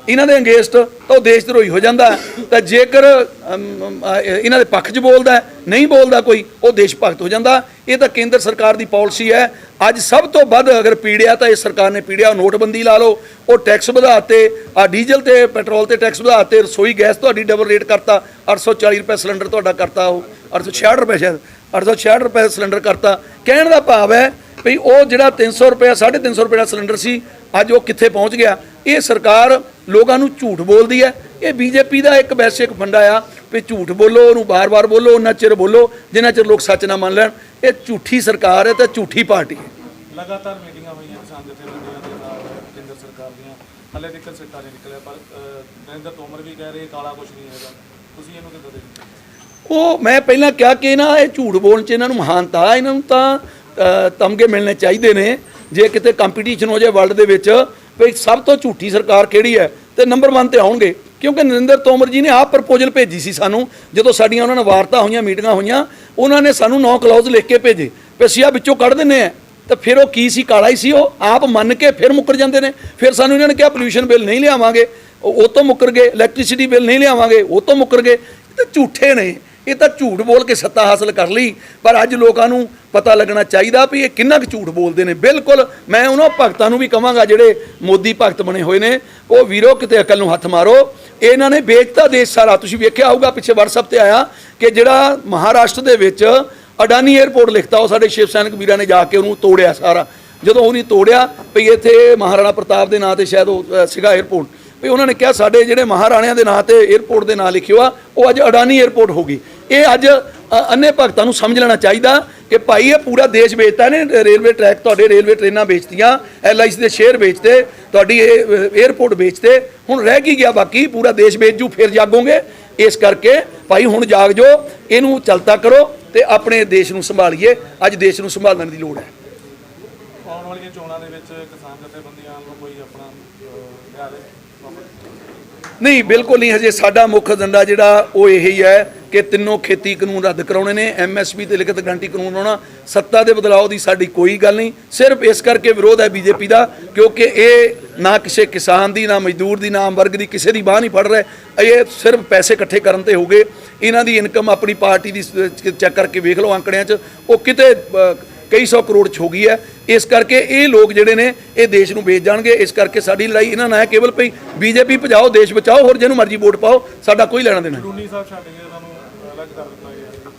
ਇਹਨਾਂ ਦੇ ਅਗੇਂਸਟ ਤਾਂ ਉਹ ਦੇਸ਼ ਧਰੋਹੀ ਹੋ ਜਾਂਦਾ, ਤਾਂ ਜੇਕਰ ਇਹਨਾਂ ਦੇ ਪੱਖ 'ਚ ਬੋਲਦਾ ਨਹੀਂ ਬੋਲਦਾ ਕੋਈ, ਉਹ ਦੇਸ਼ ਭਗਤ ਹੋ ਜਾਂਦਾ। ਇਹ ਤਾਂ ਕੇਂਦਰ ਸਰਕਾਰ ਦੀ ਪਾਲਿਸੀ ਹੈ। ਅੱਜ ਸਭ ਤੋਂ ਵੱਧ ਅਗਰ ਪੀੜਿਆ ਤਾਂ ਇਸ ਸਰਕਾਰ ਨੇ ਪੀੜਿਆ। ਨੋਟਬੰਦੀ ਲਾ ਲਓ, ਉਹ ਟੈਕਸ ਵਧਾਤੇ, ਆ ਡੀਜ਼ਲ ਤੇ ਪੈਟਰੋਲ ਤੇ ਟੈਕਸ ਵਧਾਤੇ, ਰਸੋਈ ਗੈਸ ਤੁਹਾਡੀ ਡਬਲ ਰੇਟ ਕਰਤਾ, 840 ਰੁਪਏ ਸਿਲੰਡਰ ਤੁਹਾਡਾ ਕਰਤਾ, ਉਹ 866 ਰੁਪਏ ਸ਼ਾਇਦ 866 ਰੁਪਏ ਸਿਲੰਡਰ ਕਰਤਾ। ਕਹਿਣ ਦਾ ਭਾਵ ਹੈ ਵੀ ਉਹ ਜਿਹੜਾ 300 ਰੁਪਏ 350 ਰੁਪਏ ਦਾ ਸਿਲੰਡਰ ਸੀ, ਅੱਜ ਉਹ ਕਿੱਥੇ ਪਹੁੰਚ ਗਿਆ। ਇਹ ਸਰਕਾਰ ਲੋਕਾਂ ਨੂੰ ਝੂਠ ਬੋਲਦੀ ਹੈ। ਇਹ ਬੀਜੇਪੀ ਦਾ ਇੱਕ ਵੈਸੇ ਇੱਕ ਫੰਡਾ ਆ ਵੀ ਝੂਠ ਬੋਲੋ, ਉਹਨੂੰ ਬਾਰ-ਬਾਰ ਬੋਲੋ, ਉਹਨਾਂ ਚਿਰ ਬੋਲੋ ਜਿੰਨਾ ਚਿਰ ਲੋਕ ਸੱਚ ਨਾ ਮੰਨ ਲੈਣ। ਇਹ ਝੂਠੀ ਸਰਕਾਰ ਹੈ ਤੇ ਝੂਠੀ ਪਾਰਟੀ ਹੈ। ਲਗਾਤਾਰ ਮੀਟਿੰਗਾਂ ਹੋਈਆਂ ਕਿਸਾਨ ਜਥੇਬੰਦੀਆਂ ਦੇ ਨਾਲ ਕੇਂਦਰ ਸਰਕਾਰ ਦੀਆਂ, ਹਾਲੇ ਤੱਕ ਸਿੱਟਾ ਨਹੀਂ ਨਿਕਲਿਆ, ਪਰ ਨਰਿੰਦਰ ਤੋਮਰ ਵੀ ਕਹਿ ਰਹੇ ਕਾਲਾ ਕੁਝ ਨਹੀਂ ਹੈਗਾ। ਤੁਸੀਂ ਇਹਨੂੰ ਕਿੱਦਾਂ ਦੇਖਦੇ? ਉਹ ਮੈਂ ਪਹਿਲਾਂ ਕਿਹਾ ਕਿ ਨਾ ਇਹ ਝੂਠ ਬੋਲਣ 'ਚ ਇਹਨਾਂ ਨੂੰ ਮਹਾਨਤਾ, ਇਹਨਾਂ ਨੂੰ ਤਾਂ ਤਮਗੇ ਮਿਲਣੇ ਚਾਹੀਦੇ ਨੇ। ਜੇ ਕਿਤੇ ਕੰਪੀਟੀਸ਼ਨ ਹੋ ਜਾਏ ਵਰਲਡ ਦੇ ਵਿੱਚ ਵੀ ਸਭ ਤੋਂ ਝੂਠੀ ਸਰਕਾਰ ਕਿਹੜੀ ਹੈ, ਤੇ ਨੰਬਰ 1 ਤੇ ਆਉਣਗੇ। ਕਿਉਂਕਿ ਨਰਿੰਦਰ ਤੋਮਰ ਜੀ ਨੇ ਆਪ ਪ੍ਰਪੋਜ਼ਲ ਭੇਜੀ ਸੀ ਸਾਨੂੰ, ਜਦੋਂ ਸਾਡੀਆਂ ਉਹਨਾਂ ਨਾਲ ਵਾਰਤਾ ਹੋਈਆਂ, ਮੀਟਿੰਗਾਂ ਹੋਈਆਂ, ਉਹਨਾਂ ਨੇ ਸਾਨੂੰ 9 ਕਲੌਜ਼ ਲਿਖ ਕੇ ਭੇਜੇ ਵੀ ਅਸੀਂ ਆ ਵਿੱਚੋਂ ਕੱਢ ਦਿੰਦੇ ਆ। ਤਾਂ ਫਿਰ ਉਹ ਕੀ ਸੀ? ਕਾਲਾ ਹੀ ਸੀ। ਉਹ ਆਪ ਮੰਨ ਕੇ ਫਿਰ ਮੁੱਕਰ ਜਾਂਦੇ ਨੇ। ਫਿਰ ਸਾਨੂੰ ਇਹਨਾਂ ਨੇ ਕਿਹਾ ਪੋਲਿਊਸ਼ਨ ਬਿੱਲ ਨਹੀਂ ਲਿਆਵਾਂਗੇ, ਉਹ ਤੋਂ ਮੁੱਕਰ ਗਏ। ਇਲੈਕਟ੍ਰਿਸਿਟੀ ਬਿੱਲ ਨਹੀਂ ਲਿਆਵਾਂਗੇ, ਉਹ ਤੋਂ ਮੁੱਕਰ ਗਏ। ਇਹ ਤਾਂ ਝੂਠੇ ਨੇ, ਇਹ ਤਾਂ ਝੂਠ ਬੋਲ ਕੇ ਸੱਤਾ ਹਾਸਲ ਕਰ ਲਈ। ਪਰ ਅੱਜ ਲੋਕਾਂ ਨੂੰ ਪਤਾ ਲੱਗਣਾ ਚਾਹੀਦਾ ਵੀ ਇਹ ਕਿੰਨਾ ਕੁ ਝੂਠ ਬੋਲਦੇ ਨੇ। ਬਿਲਕੁਲ ਮੈਂ ਉਹਨਾਂ ਭਗਤਾਂ ਨੂੰ ਵੀ ਕਹਾਂਗਾ ਜਿਹੜੇ ਮੋਦੀ ਭਗਤ ਬਣੇ ਹੋਏ ਨੇ, ਉਹ ਵੀਰੋ ਕਿਤੇ ਅਕਲ ਨੂੰ ਹੱਥ ਮਾਰੋ। ਇਹਨਾਂ ਨੇ ਵੇਚਤਾ ਦੇਸ਼ ਸਾਰਾ। ਤੁਸੀਂ ਵੇਖਿਆ ਹੋਊਗਾ ਪਿੱਛੇ WhatsApp ਤੇ ਆਇਆ ਕਿ ਜਿਹੜਾ ਮਹਾਰਾਸ਼ਟਰ ਦੇ ਵਿੱਚ ਅਡਾਨੀ 에ਅਰਪੋਰਟ ਲਿਖਤਾ, ਉਹ ਸਾਡੇ ਸ਼ਿਵ ਸੈਨਿਕ ਵੀਰਾਂ ਨੇ ਜਾ ਕੇ ਉਹਨੂੰ ਤੋੜਿਆ ਸਾਰਾ। ਜਦੋਂ ਉਹ ਨਹੀਂ ਤੋੜਿਆ ਵੀ ਇੱਥੇ ਮਹਾਰਾਣਾ ਪ੍ਰਤਾਪ ਦੇ ਨਾਂ ਤੇ ਸ਼ਾਇਦ ਉਹ ਸੀਗਾ 에ਅਰਪੋਰਟ, ਵੀ ਉਹਨਾਂ ਨੇ ਕਿਹਾ ਸਾਡੇ ਜਿਹੜੇ ਮਹਾਰਾਣਿਆਂ ਦੇ ਨਾਂ ਤੇ 에ਅਰਪੋਰਟ ਦੇ ਨਾਂ ਲਿਖਿਓ ਆ, ਉਹ ਅੱਜ ਅਡਾਨੀ 에ਅਰਪੋਰਟ ਹੋ ਗਈ। ਇਹ ਅੱਜ ਅੰਨੇ ਭਗਤਾਂ ਨੂੰ ਸਮਝ ਲੈਣਾ ਚਾਹੀਦਾ ਕਿ ਭਾਈ ਇਹ ਪੂਰਾ ਦੇਸ਼ ਵੇਚਤਾ ਨੇ। ਰੇਲਵੇ ਟਰੈਕ ਤੁਹਾਡੇ, ਰੇਲਵੇ ਟ੍ਰੇਨਾਂ ਵੇਚਤੀਆਂ, LIC ਦੇ ਸ਼ੇਅਰ ਵੇਚਤੇ, ਤੁਹਾਡੀ ਇਹ 에ਅਰਪੋਰਟ ਵੇਚਤੇ, ਹੁਣ ਰਹਿ ਕੀ ਗਿਆ ਬਾਕੀ? ਪੂਰਾ ਦੇਸ਼ ਵੇਚ ਜੂ, ਫਿਰ ਜਾਗੋਗੇ। ਇਸ ਕਰਕੇ ਭਾਈ ਹੁਣ ਜਾਗ ਜੋ, ਇਹਨੂੰ ਚਲਤਾ ਕਰੋ ਤੇ ਆਪਣੇ ਦੇਸ਼ ਨੂੰ ਸੰਭਾਲੀਏ। ਅੱਜ ਦੇਸ਼ ਨੂੰ ਸੰਭਾਲਣ ਦੀ ਲੋੜ ਹੈ। ਆਉਣ ਵਾਲੀਆਂ ਚੋਣਾਂ ਦੇ ਵਿੱਚ ਕਿਸਾਨ ਜਥੇਬੰਦੀਆਂ ਨੂੰ ਕੋਈ ਆਪਣਾ ਖਿਆਲ ਹੈ? ਨਹੀਂ, ਬਿਲਕੁਲ ਨਹੀਂ। ਹਜੇ ਸਾਡਾ ਮੁੱਖ ਏਜੰਡਾ ਜਿਹੜਾ ਉਹ ਇਹੀ ਹੈ ਕਿ ਤਿੰਨੋਂ ਖੇਤੀ ਕਾਨੂੰਨ ਰੱਦ ਕਰਾਉਣੇ ਨੇ, MSP ਤੇ ਲਿਖਤ ਗਰੰਟੀ ਕਾਨੂੰਨ ਆਉਣਾ। ਸੱਤਾ ਦੇ ਬਦਲਾਅ ਦੀ ਸਾਡੀ ਕੋਈ ਗੱਲ ਨਹੀਂ, ਸਿਰਫ ਇਸ ਕਰਕੇ ਵਿਰੋਧ ਹੈ ਬੀਜੇਪੀ ਦਾ ਕਿਉਂਕਿ ਇਹ ਨਾ ਕਿਸੇ ਕਿਸਾਨ ਦੀ, ਨਾ ਮਜ਼ਦੂਰ ਦੀ, ਨਾ ਆਮ ਵਰਗ ਦੀ ਕਿਸੇ ਦੀ ਬਾਹ ਨਹੀਂ ਫੜ ਰਹੇ। ਇਹ ਸਿਰਫ ਪੈਸੇ ਇਕੱਠੇ ਕਰਨ ਤੇ ਹੋ ਗਏ। ਇਹਨਾਂ ਦੀ ਇਨਕਮ ਆਪਣੀ ਪਾਰਟੀ ਦੀ ਚੈੱਕ ਕਰਕੇ ਵੇਖ ਲਓ ਅੰਕੜਿਆਂ 'ਚ, ਉਹ ਕਿਤੇ ਕਈ ਸੌ ਕਰੋੜ 'ਚ ਹੋ ਗਈ ਹੈ। ਇਸ ਕਰਕੇ ਇਹ ਲੋਕ ਜਿਹੜੇ ਨੇ ਇਹ ਦੇਸ਼ ਨੂੰ ਵੇਚ ਜਾਣਗੇ। ਇਸ ਕਰਕੇ ਸਾਡੀ ਲੜਾਈ ਇਹਨਾਂ ਨਾਲ ਹੈ ਕੇਵਲ ਭਈ ਬੀਜੇਪੀ ਭਜਾਓ, ਦੇਸ਼ ਬਚਾਓ, ਹੋਰ ਜਿਹਨੂੰ ਮਰਜ਼ੀ ਵੋਟ ਪਾਓ, ਸਾਡਾ ਕੋਈ ਲੈਣਾ ਦੇਣਾ ਚੂਨੀ ਸਾਹਿਬ ਛੱਡ ਕੇ ਤੁਹਾਨੂੰ ਅਲੱਗ ਕਰ ਦਿੱਤਾ ਗਿਆ।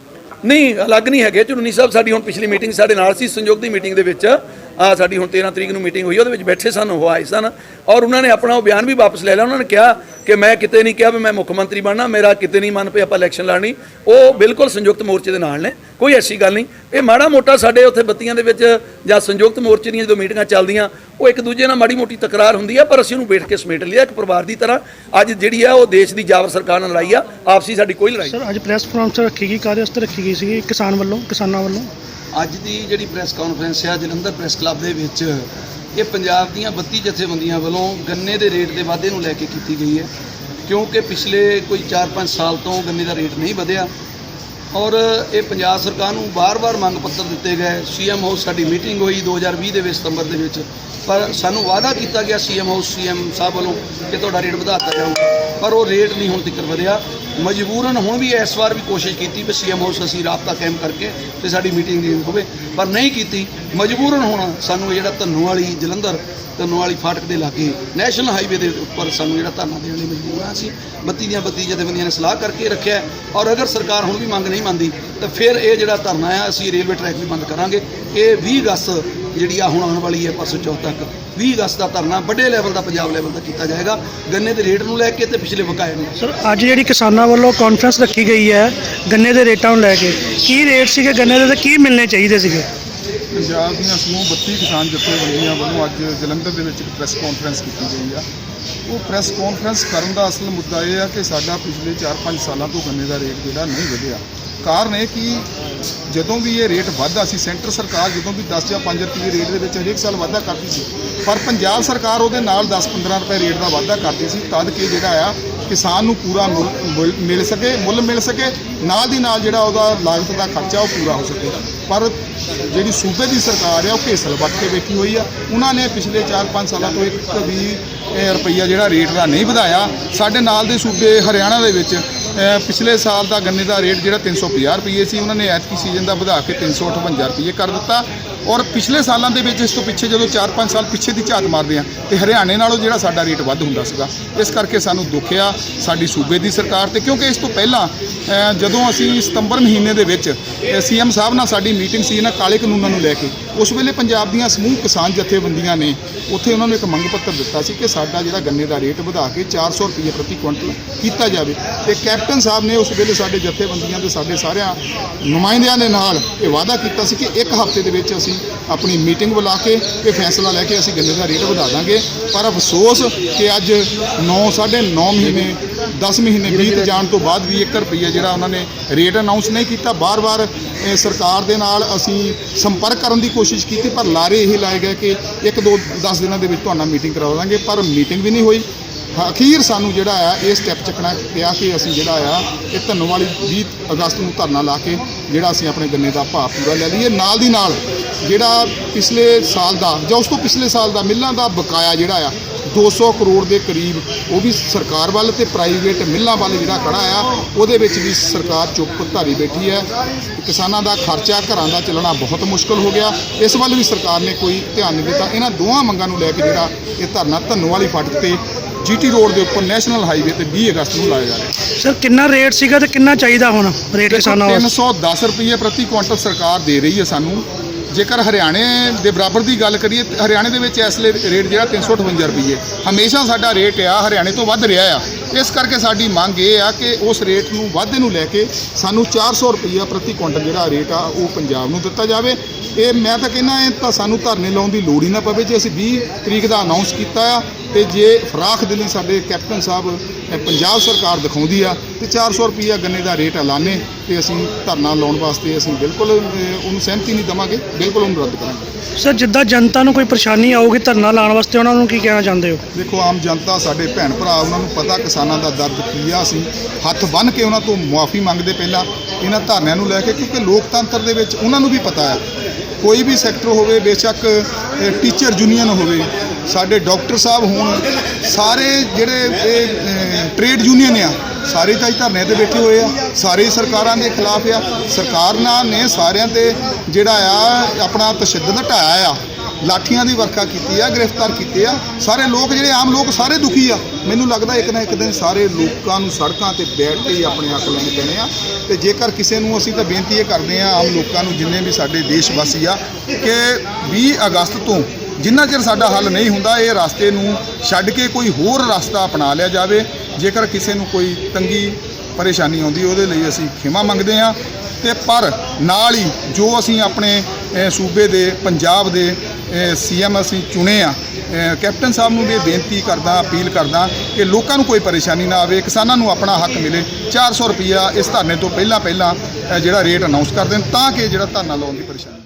ਨਹੀਂ। ਅਲੱਗ ਨਹੀਂ ਹੈਗੇ ਚੁੰਨੀ ਸਾਹਿਬ। ਸਾਡੀ ਹੁਣ ਪਿਛਲੀ ਮੀਟਿੰਗ ਸਾਡੇ ਨਾਲ ਸੀ, ਸੰਯੋਗ ਦੀ ਮੀਟਿੰਗ ਦੇ ਵਿੱਚ ਸਾਡੀ ਹੁਣ 13 ਤਰੀਕ ਨੂੰ ਮੀਟਿੰਗ ਹੋਈ, ਉਹਦੇ ਵਿੱਚ ਬੈਠੇ ਸਨ, ਉਹ ਆਏ ਸਨ ਔਰ ਉਹਨਾਂ ਨੇ ਆਪਣਾ ਉਹ ਬਿਆਨ ਵੀ ਵਾਪਸ ਲੈ ਲਿਆ। ਉਹਨਾਂ ਨੇ ਕਿਹਾ ਕਿ ਮੈਂ ਕਿਤੇ ਨਹੀਂ ਕਿਹਾ ਵੀ ਮੈਂ ਮੁੱਖ ਮੰਤਰੀ ਬਣਨਾ, ਮੇਰਾ ਕਿਤੇ ਨਹੀਂ ਮਨ ਪਿਆ ਆਪਾਂ ਇਲੈਕਸ਼ਨ ਲੜਨੀ। ਉਹ ਬਿਲਕੁਲ ਸੰਯੁਕਤ ਮੋਰਚੇ ਦੇ ਨਾਲ ਨੇ, ਕੋਈ ਐਸੀ ਗੱਲ ਨਹੀਂ। ਇਹ ਮਾੜਾ ਮੋਟਾ ਸਾਡੇ ਉੱਥੇ ਬੱਤੀਆਂ ਦੇ ਵਿੱਚ ਜਾਂ ਸੰਯੁਕਤ ਮੋਰਚੇ ਦੀਆਂ ਜਦੋਂ ਮੀਟਿੰਗਾਂ ਚੱਲਦੀਆਂ ਉਹ ਇੱਕ ਦੂਜੇ ਨਾਲ ਮਾੜੀ ਮੋਟੀ ਤਕਰਾਰ ਹੁੰਦੀ ਆ, ਪਰ ਅਸੀਂ ਉਹਨੂੰ ਬੈਠ ਕੇ ਸਮੇਟ ਲਿਆ ਇੱਕ ਪਰਿਵਾਰ ਦੀ ਤਰ੍ਹਾਂ। ਅੱਜ ਜਿਹੜੀ ਆ ਉਹ ਦੇਸ਼ ਦੀ ਜਾਬਰ ਸਰਕਾਰ ਨਾਲ ਲੜਾਈ ਆ, ਆਪਸੀ ਸਾਡੀ ਕੋਈ ਲੜਾਈ। ਸਰ ਅੱਜ ਪ੍ਰੈਸ ਕਾਨਫਰੰਸ ਰੱਖੀ ਗਈ, ਕਾਹਦੇ ਵਾਸਤੇ ਰੱਖੀ ਗਈ ਸੀ? ਕਿਸਾਨਾਂ ਵੱਲੋਂ ਅੱਜ ਦੀ ਜਿਹੜੀ ਪ੍ਰੈਸ ਕਾਨਫਰੰਸ ਆ ਜਲੰਧਰ ਪ੍ਰੈਸ ਕਲੱਬ ਦੇ ਵਿੱਚ, ਇਹ ਪੰਜਾਬ ਦੀਆਂ 32 ਜਥੇਬੰਦੀਆਂ ਵੱਲੋਂ ਗੰਨੇ ਦੇ ਰੇਟ ਦੇ ਵਾਧੇ ਨੂੰ ਲੈ ਕੇ ਕੀਤੀ ਗਈ ਹੈ ਕਿਉਂਕਿ ਪਿਛਲੇ ਕੋਈ 4-5 ਸਾਲ ਤੋਂ ਗੰਨੇ ਦਾ ਰੇਟ ਨਹੀਂ ਵਧਿਆ ਔਰ ਇਹ ਪੰਜਾਬ ਸਰਕਾਰ ਨੂੰ ਵਾਰ-ਵਾਰ ਮੰਗ ਪੱਤਰ ਦਿੱਤੇ ਗਏ। CM ਹਾਊਸ ਸਾਡੀ ਮੀਟਿੰਗ ਹੋਈ 2020 ਦੇ ਵਿੱਚ ਸਤੰਬਰ ਦੇ ਵਿੱਚ, ਪਰ ਸਾਨੂੰ ਵਾਅਦਾ ਕੀਤਾ ਗਿਆ CM ਸਾਹਿਬ ਵੱਲੋਂ ਕਿ ਤੁਹਾਡਾ ਰੇਟ ਵਧਾਤਾ ਜਾਊਗਾ, ਪਰ ਉਹ ਰੇਟ ਨਹੀਂ ਹੁਣ ਤੱਕ ਵਧਿਆ। ਮਜਬੂਰਨ ਹੁਣ ਵੀ ਇਸ ਵਾਰ ਵੀ ਕੋਸ਼ਿਸ਼ ਕੀਤੀ ਵੀ CM ਹਾਊਸ ਅਸੀਂ ਰਾਬਤਾ ਕਾਇਮ ਕਰਕੇ ਤੇ ਸਾਡੀ ਮੀਟਿੰਗ ਦੀ ਹੋਵੇ, ਪਰ ਨਹੀਂ ਕੀਤੀ। ਮਜਬੂਰਨ ਹੁਣ ਸਾਨੂੰ ਜਿਹੜਾ ਧੰਨੋਵਾਲੀ ਜਲੰਧਰ ਧੰਨੋਵਾਲੀ ਫਾਟਕ ਦੇ ਲਾਗੇ ਨੈਸ਼ਨਲ ਹਾਈਵੇ ਦੇ ਉੱਪਰ ਸਾਨੂੰ ਜਿਹੜਾ ਧਰਨਾ ਦੇਣ ਲਈ ਮਜਬੂਰ ਹਾਂ ਅਸੀਂ। 32 ਦੀਆਂ 32 ਜਥੇਬੰਦੀਆਂ ਨੇ ਸਲਾਹ ਕਰਕੇ ਰੱਖਿਆ ਔਰ ਅਗਰ ਸਰਕਾਰ ਹੁਣ ਵੀ ਮੰਗ ਨਹੀਂ ਮੰਨਦੀ ਤਾਂ ਫਿਰ ਇਹ ਜਿਹੜਾ ਧਰਨਾ ਆ ਅਸੀਂ ਰੇਲਵੇ ਟਰੈਕ ਵੀ ਬੰਦ ਕਰਾਂਗੇ। ਇਹ 20 ਅਗਸਤ ਜਿਹੜੀ ਆ ਹੁਣ ਆਉਣ ਵਾਲੀ ਹੈ ਪਰਸੋਂ ਚੌਥ ਤੱਕ 20 ਅਗਸਤ ਦਾ ਧਰਨਾ ਵੱਡੇ ਲੈਵਲ ਦਾ ਪੰਜਾਬ ਲੈਵਲ ਦਾ ਕੀਤਾ ਜਾਏਗਾ ਗੰਨੇ ਦੇ ਰੇਟ ਨੂੰ ਲੈ ਕੇ ਤੇ ਪਿਛਲੇ ਬਕਾਏ ਨੂੰ। ਸਰ ਅੱਜ ਜਿਹੜੀ ਕਿਸਾਨਾਂ ਵੱਲੋਂ ਕਾਨਫਰੰਸ ਰੱਖੀ ਗਈ ਹੈ ਗੰਨੇ ਦੇ ਰੇਟਾਂ ਨੂੰ ਲੈ ਕੇ, ਕੀ ਰੇਟ ਸੀਗੇ ਗੰਨੇ ਦੇ ਤੇ ਕੀ ਮਿਲਣੇ ਚਾਹੀਦੇ ਸੀਗੇ? ਪੰਜਾਬ ਦੀਆਂ ਸਮੂਹ 32 ਕਿਸਾਨ ਜਥੇਬੰਦੀਆਂ ਵੱਲੋਂ ਅੱਜ ਜਲੰਧਰ ਦੇ ਵਿੱਚ ਇੱਕ ਪ੍ਰੈਸ ਕਾਨਫਰੰਸ ਕੀਤੀ ਗਈ ਆ। ਉਹ ਪ੍ਰੈਸ ਕਾਨਫਰੰਸ ਕਰਨ ਦਾ ਅਸਲ ਮੁੱਦਾ ਇਹ ਆ ਕਿ ਸਾਡਾ ਪਿਛਲੇ 4-5 ਸਾਲਾਂ ਤੋਂ ਗੰਨੇ ਦਾ ਰੇਟ ਜਿਹੜਾ ਨਹੀਂ ਵਧਿਆ। ਕਾਰਨ ਇਹ ਕਿ ਜਦੋਂ ਵੀ ਇਹ ਰੇਟ ਵੱਧਦਾ ਸੀ, ਸੈਂਟਰ ਸਰਕਾਰ ਜਦੋਂ ਵੀ 10 ਜਾਂ 5 ਰੁਪਏ ਰੇਟ ਦੇ ਵਿੱਚ ਹਰੇਕ ਸਾਲ ਵਾਧਾ ਕਰਦੀ ਸੀ, ਪਰ ਪੰਜਾਬ ਸਰਕਾਰ ਉਹਦੇ ਨਾਲ 10-15 ਰੁਪਏ ਰੇਟ ਦਾ ਵਾਧਾ ਕਰਦੀ ਸੀ ਤਦ ਕਿ ਜਿਹੜਾ ਆ ਕਿਸਾਨ ਨੂੰ ਪੂਰਾ ਮੁੱਲ ਮਿਲ ਸਕੇ, ਨਾਲ ਦੀ ਨਾਲ ਜਿਹੜਾ ਉਹਦਾ ਲਾਗਤ ਦਾ ਖਰਚਾ ਉਹ ਪੂਰਾ ਹੋ ਸਕੇ। ਪਰ ਜਿਹੜੀ ਸੂਬੇ ਦੀ ਸਰਕਾਰ ਆ ਉਹ ਘੇਸਲ ਵੱਟ ਕੇ ਬੈਠੀ ਹੋਈ ਆ। ਉਹਨਾਂ ਨੇ ਪਿਛਲੇ 4-5 ਸਾਲਾਂ ਤੋਂ 1 ਵੀ ਰੁਪਈਆ ਜਿਹੜਾ ਰੇਟ ਦਾ ਨਹੀਂ ਵਧਾਇਆ। ਸਾਡੇ ਨਾਲ ਦੇ ਸੂਬੇ ਹਰਿਆਣਾ ਦੇ ਵਿੱਚ ਪਿਛਲੇ ਸਾਲ ਦਾ ਗੰਨੇ ਦਾ ਰੇਟ ਜਿਹੜਾ 350 ਰੁਪਏ ਸੀ, ਉਹਨਾਂ ਨੇ ਐਤਕੀ ਸੀਜ਼ਨ ਦਾ ਵਧਾ ਕੇ 358 ਰੁਪਏ ਕਰ ਦਿੱਤਾ। ਔਰ ਪਿਛਲੇ ਸਾਲਾਂ ਦੇ ਵਿੱਚ ਇਸ ਤੋਂ ਪਿੱਛੇ ਜਦੋਂ 4-5 ਸਾਲ ਪਿੱਛੇ ਦੀ ਝਾਤ ਮਾਰਦੇ ਆ ਤੇ ਹਰਿਆਣੇ ਨਾਲੋਂ ਜਿਹੜਾ ਸਾਡਾ ਰੇਟ ਵੱਧ ਹੁੰਦਾ ਸੀਗਾ। ਇਸ ਕਰਕੇ ਸਾਨੂੰ ਦੁੱਖ ਆ ਸਾਡੀ ਸੂਬੇ ਦੀ ਸਰਕਾਰ ਤੇ, ਕਿਉਂਕਿ ਇਸ ਤੋਂ ਪਹਿਲਾਂ ਜਦੋਂ ਅਸੀਂ ਸਤੰਬਰ ਮਹੀਨੇ ਦੇ ਵਿੱਚ CM ਸਾਹਿਬ ਨਾਲ ਸਾਡੀ ਮੀਟਿੰਗ ਸੀ ਇਹਨਾਂ ਕਾਲੇ ਕਾਨੂੰਨਾਂ ਨੂੰ ਲੈ ਕੇ, ਉਸ ਵੇਲੇ ਪੰਜਾਬ ਦੀਆਂ ਸਮੂਹ ਕਿਸਾਨ ਜਥੇਬੰਦੀਆਂ ਨੇ ਉੱਥੇ ਉਹਨਾਂ ਨੂੰ ਇੱਕ ਮੰਗ ਪੱਤਰ ਦਿੱਤਾ ਸੀ ਕਿ ਸਾਡਾ ਜਿਹੜਾ ਗੰਨੇ ਦਾ ਰੇਟ ਵਧਾ ਕੇ 400 ਰੁਪਏ ਪ੍ਰਤੀ ਕੁਇੰਟਲ ਕੀਤਾ ਜਾਵੇ ਤੇ ਕੈਪਟਨ ਸਾਹਿਬ ਨੇ ਉਸ ਵੇਲੇ ਸਾਡੇ ਜਥੇਬੰਦੀਆਂ ਦੇ ਸਾਡੇ ਸਾਰਿਆਂ ਨੁਮਾਇੰਦਿਆਂ ਦੇ ਨਾਲ ਇਹ ਵਾਅਦਾ ਕੀਤਾ ਸੀ ਕਿ 1 ਹਫ਼ਤੇ ਦੇ ਵਿੱਚ ਅਸੀਂ ਆਪਣੀ ਮੀਟਿੰਗ ਬੁਲਾ ਕੇ ਇਹ ਫੈਸਲਾ ਲੈ ਕੇ ਅਸੀਂ ਗੰਨੇ ਦਾ ਰੇਟ ਵਧਾ ਦਾਂਗੇ। ਪਰ ਅਫਸੋਸ ਕਿ ਅੱਜ 9.5 ਮਹੀਨੇ 10 ਮਹੀਨੇ ਬੀਤ ਜਾਣ ਤੋਂ ਬਾਅਦ ਵੀ 1 ਰੁਪਈਆ ਜਿਹੜਾ ਉਹਨਾਂ ਨੇ ਰੇਟ ਅਨਾਉਂਸ ਨਹੀਂ ਕੀਤਾ। ਬਾਰ-ਬਾਰ ਸਰਕਾਰ ਦੇ ਨਾਲ ਅਸੀਂ ਸੰਪਰਕ ਕਰਨ ਦੀ ਕੋਸ਼ਿਸ਼ ਕੀਤੀ ਪਰ ਲਾਰੇ ਇਹ ਲਾਏ ਗਏ ਕਿ 1-2-10 ਦਿਨਾਂ ਦੇ ਵਿੱਚ ਤੁਹਾਡਾ ਮੀਟਿੰਗ ਕਰਵਾ ਦਾਂਗੇ, ਪਰ ਮੀਟਿੰਗ ਵੀ ਨਹੀਂ ਹੋਈ। ਅਖੀਰ ਸਾਨੂੰ ਜਿਹੜਾ ਆ ਇਹ ਸਟੈਪ ਚੱਕਣਾ ਪਿਆ ਕਿ ਅਸੀਂ ਜਿਹੜਾ ਆ ਇਹ ਧੰਨੋਵਾਲੀ 20 ਅਗਸਤ ਨੂੰ ਧਰਨਾ ਲਾ ਕੇ ਜਿਹੜਾ ਅਸੀਂ ਆਪਣੇ ਗੰਨੇ ਦਾ ਭਾਅ ਪੂਰਾ ਲੈ ਲਈਏ। ਨਾਲ ਦੀ ਨਾਲ ਜਿਹੜਾ ਪਿਛਲੇ ਸਾਲ ਦਾ ਜਾਂ ਉਸ ਤੋਂ ਪਿਛਲੇ ਸਾਲ ਦਾ ਮਿੱਲਾਂ ਦਾ ਬਕਾਇਆ ਜਿਹੜਾ ਆ 200 ਕਰੋੜ ਦੇ ਕਰੀਬ ਉਹ ਵੀ ਸਰਕਾਰ ਵੱਲ ਤੇ ਪ੍ਰਾਈਵੇਟ ਮਿੱਲਾਂ ਵੱਲ ਜਿਹੜਾ ਖੜਾ ਆ, ਉਹਦੇ ਵਿੱਚ ਵੀ ਸਰਕਾਰ ਚੁੱਪ ਧਾਰੀ ਬੈਠੀ ਹੈ। ਕਿਸਾਨਾਂ ਦਾ ਖਰਚਾ ਘਰਾਂ ਦਾ ਚੱਲਣਾ ਬਹੁਤ ਮੁਸ਼ਕਲ ਹੋ ਗਿਆ, ਇਸ ਵੱਲ ਵੀ ਸਰਕਾਰ ਨੇ ਕੋਈ ਧਿਆਨ ਨਹੀਂ ਦਿੱਤਾ। ਇਹਨਾਂ ਦੋਵਾਂ ਮੰਗਾਂ ਨੂੰ ਲੈ ਕੇ ਜਿਹੜਾ ਇਹ ਧਰਨਾ ਧੰਨੋਵਾਲੀ ਫਾਟਕ ਤੇ GT ਰੋਡ ਦੇ ਉੱਪਰ ਨੈਸ਼ਨਲ ਹਾਈਵੇ ਤੇ 20 ਅਗਸਤ ਨੂੰ ਲਾਇਆ ਜਾ ਰਿਹਾ। ਸਰ ਕਿੰਨਾ ਰੇਟ ਸੀਗਾ ਤੇ ਕਿੰਨਾ ਚਾਹੀਦਾ ਹੁਣ ਰੇਟ ਕਿਸਾਨਾਂ ਵਾਸਤੇ? 310 ਰੁਪਏ ਪ੍ਰਤੀ ਕੁਇੰਟਲ ਸਰਕਾਰ ਦੇ ਰਹੀ ਹੈ ਸਾਨੂੰ। ਜੇਕਰ ਹਰਿਆਣੇ ਦੇ ਬਰਾਬਰ ਦੀ ਗੱਲ ਕਰੀਏ, ਹਰਿਆਣੇ ਦੇ ਵਿੱਚ ਇਸ ਲਈ ਰੇਟ ਜਿਹੜਾ 358 ਰੁਪਏ ਹਮੇਸ਼ਾ ਸਾਡਾ ਰੇਟ ਆ, ਹਰਿਆਣੇ ਤੋਂ ਵੱਧ ਰਿਹਾ ਆ। ਇਸ ਕਰਕੇ ਸਾਡੀ ਮੰਗ ਇਹ ਆ ਕਿ ਉਸ ਰੇਟ ਨੂੰ ਵਾਧੇ ਨੂੰ ਲੈ ਕੇ ਸਾਨੂੰ 400 ਰੁਪਏ ਪ੍ਰਤੀ ਕੁਇੰਟਲ ਜਿਹੜਾ ਰੇਟ ਆ ਉਹ ਪੰਜਾਬ ਨੂੰ ਦਿੱਤਾ ਜਾਵੇ। ਇਹ ਮੈਂ ਤਾਂ ਕਹਿੰਦਾ ਇਹ ਤਾਂ ਸਾਨੂੰ ਧਰਨੇ ਲਾਉਣ ਦੀ ਲੋੜ ਹੀ ਨਾ ਪਵੇ ਜੇ ਅਸੀਂ 20 ਤਰੀਕ ਦਾ ਅਨਾਉਂਸ ਕੀਤਾ ਆ ਤੇ ਜੇ ਫਰਾਖ ਦਿਲੀ ਸਾਡੇ ਕੈਪਟਨ ਸਾਹਿਬ ਪੰਜਾਬ ਸਰਕਾਰ ਦਿਖਾਉਂਦੀ ਆ ਤੇ 400 ਰੁਪਈਆ ਗੰਨੇ ਦਾ ਰੇਟ ਐਲਾਨੇ ਤੇ ਅਸੀਂ ਧਰਨਾ ਲਾਉਣ ਵਾਸਤੇ ਅਸੀਂ ਬਿਲਕੁਲ ਉਹਨੂੰ ਸਹਿਮਤੀ ਨਹੀਂ ਦੇਵਾਂਗੇ, ਬਿਲਕੁਲ ਉਹਨੂੰ ਰੱਦ ਕਰਾਂਗੇ। ਸਰ ਜਿੱਦਾਂ ਜਨਤਾ ਨੂੰ ਕੋਈ ਪਰੇਸ਼ਾਨੀ ਆਊਗੀ ਧਰਨਾ ਲਾਉਣ ਵਾਸਤੇ ਉਹਨਾਂ ਨੂੰ ਕੀ ਕਹਿਣਾ ਚਾਹੁੰਦੇ ਹੋ? ਦੇਖੋ ਆਮ ਜਨਤਾ ਸਾਡੇ ਭੈਣ ਭਰਾ ਉਹਨਾਂ ਨੂੰ ਪਤਾ ਕਿਸਾਨਾਂ ਦਾ ਦਰਦ ਕੀ ਆ। ਅਸੀਂ ਹੱਥ ਬੰਨ੍ਹ ਕੇ ਉਹਨਾਂ ਤੋਂ ਮੁਆਫੀ ਮੰਗਦੇ ਪਹਿਲਾਂ ਇਹਨਾਂ ਧਰਨਿਆਂ ਨੂੰ ਲੈ ਕੇ, ਕਿਉਂਕਿ ਲੋਕਤੰਤਰ ਦੇ ਵਿੱਚ ਉਹਨਾਂ ਨੂੰ ਵੀ ਪਤਾ ਹੈ ਕੋਈ ਵੀ ਸੈਕਟਰ ਹੋਵੇ, ਬੇਸ਼ੱਕ ਟੀਚਰ ਯੂਨੀਅਨ ਹੋਵੇ, ਸਾਡੇ ਡਾਕਟਰ ਸਾਹਿਬ ਹੋਣ, ਸਾਰੇ ਜਿਹੜੇ ਇਹ ਟ੍ਰੇਡ ਯੂਨੀਅਨ ਆ ਸਾਰੇ ਤਾਂ ਧਰਨੇ ਤੇ ਬੈਠੇ ਹੋਏ ਆ, ਸਾਰੇ ਸਰਕਾਰਾਂ ਦੇ ਖਿਲਾਫ ਆ। ਸਰਕਾਰਾਂ ਨੇ ਸਾਰਿਆਂ ਤੇ ਜਿਹੜਾ ਆ ਆਪਣਾ ਤਸ਼ੱਦਦ ਢਾਇਆ ਆ, ਲਾਠੀਆਂ ਦੀ ਵਰਖਾ ਕੀਤੀ ਆ, ਗ੍ਰਿਫਤਾਰ ਕੀਤੇ ਆ। ਸਾਰੇ ਲੋਕ ਜਿਹੜੇ ਆਮ ਲੋਕ ਸਾਰੇ ਦੁਖੀ ਆ। ਮੈਨੂੰ ਲੱਗਦਾ ਇੱਕ ਨਾ ਇੱਕ ਦਿਨ ਸਾਰੇ ਲੋਕਾਂ ਨੂੰ ਸੜਕਾਂ ਤੇ ਬੈਠ ਕੇ ਹੀ ਆਪਣੇ ਹੱਕ ਲੈਣੇ ਪੈਣੇ ਆ। ਤੇ ਜੇਕਰ ਕਿਸੇ ਨੂੰ ਅਸੀਂ ਤਾਂ ਬੇਨਤੀ ਇਹ ਕਰਦੇ ਆ ਆਮ ਲੋਕਾਂ ਨੂੰ, ਜਿੰਨੇ ਵੀ ਸਾਡੇ ਦੇਸ਼ ਵਾਸੀ ਆ, ਕਿ 20 ਅਗਸਤ ਤੋਂ ਜਿੰਨਾ ਚਿਰ ਸਾਡਾ ਹੱਲ ਨਹੀਂ ਹੁੰਦਾ ਇਹ ਰਸਤੇ ਨੂੰ ਛੱਡ ਕੇ ਕੋਈ ਹੋਰ ਰਸਤਾ ਅਪਣਾ ਲਿਆ ਜਾਵੇ। ਜੇਕਰ ਕਿਸੇ ਨੂੰ ਕੋਈ ਤੰਗੀ ਪਰੇਸ਼ਾਨੀ ਆਉਂਦੀ ਉਹਦੇ ਲਈ ਅਸੀਂ ਖਿਮਾ ਮੰਗਦੇ ਹਾਂ। ਤੇ ਪਰ ਨਾਲ ਹੀ ਜੋ ਅਸੀਂ ਆਪਣੇ ਸੂਬੇ ਦੇ ਪੰਜਾਬ ਦੇ ਸੀਐਮ ਅਸੀਂ ਚੁਣੇ ਆ, ਕੈਪਟਨ ਸਾਹਿਬ ਨੂੰ ਵੀ ਇਹ ਬੇਨਤੀ ਕਰਦਾ, ਅਪੀਲ ਕਰਦਾ ਕਿ ਲੋਕਾਂ ਨੂੰ ਕੋਈ ਪਰੇਸ਼ਾਨੀ ਨਾ ਆਵੇ, ਕਿਸਾਨਾਂ ਨੂੰ ਆਪਣਾ ਹੱਕ ਮਿਲੇ। 400 ਰੁਪਈਆ ਇਸ ਧਰਨੇ ਤੋਂ ਪਹਿਲਾਂ ਜਿਹੜਾ ਰੇਟ ਅਨਾਉਂਸ ਕਰ ਦੇਣ ਤਾਂ ਕਿ ਜਿਹੜਾ ਧਰਨਾ ਲਾਉਣ ਦੀ ਪਰੇਸ਼ਾਨੀ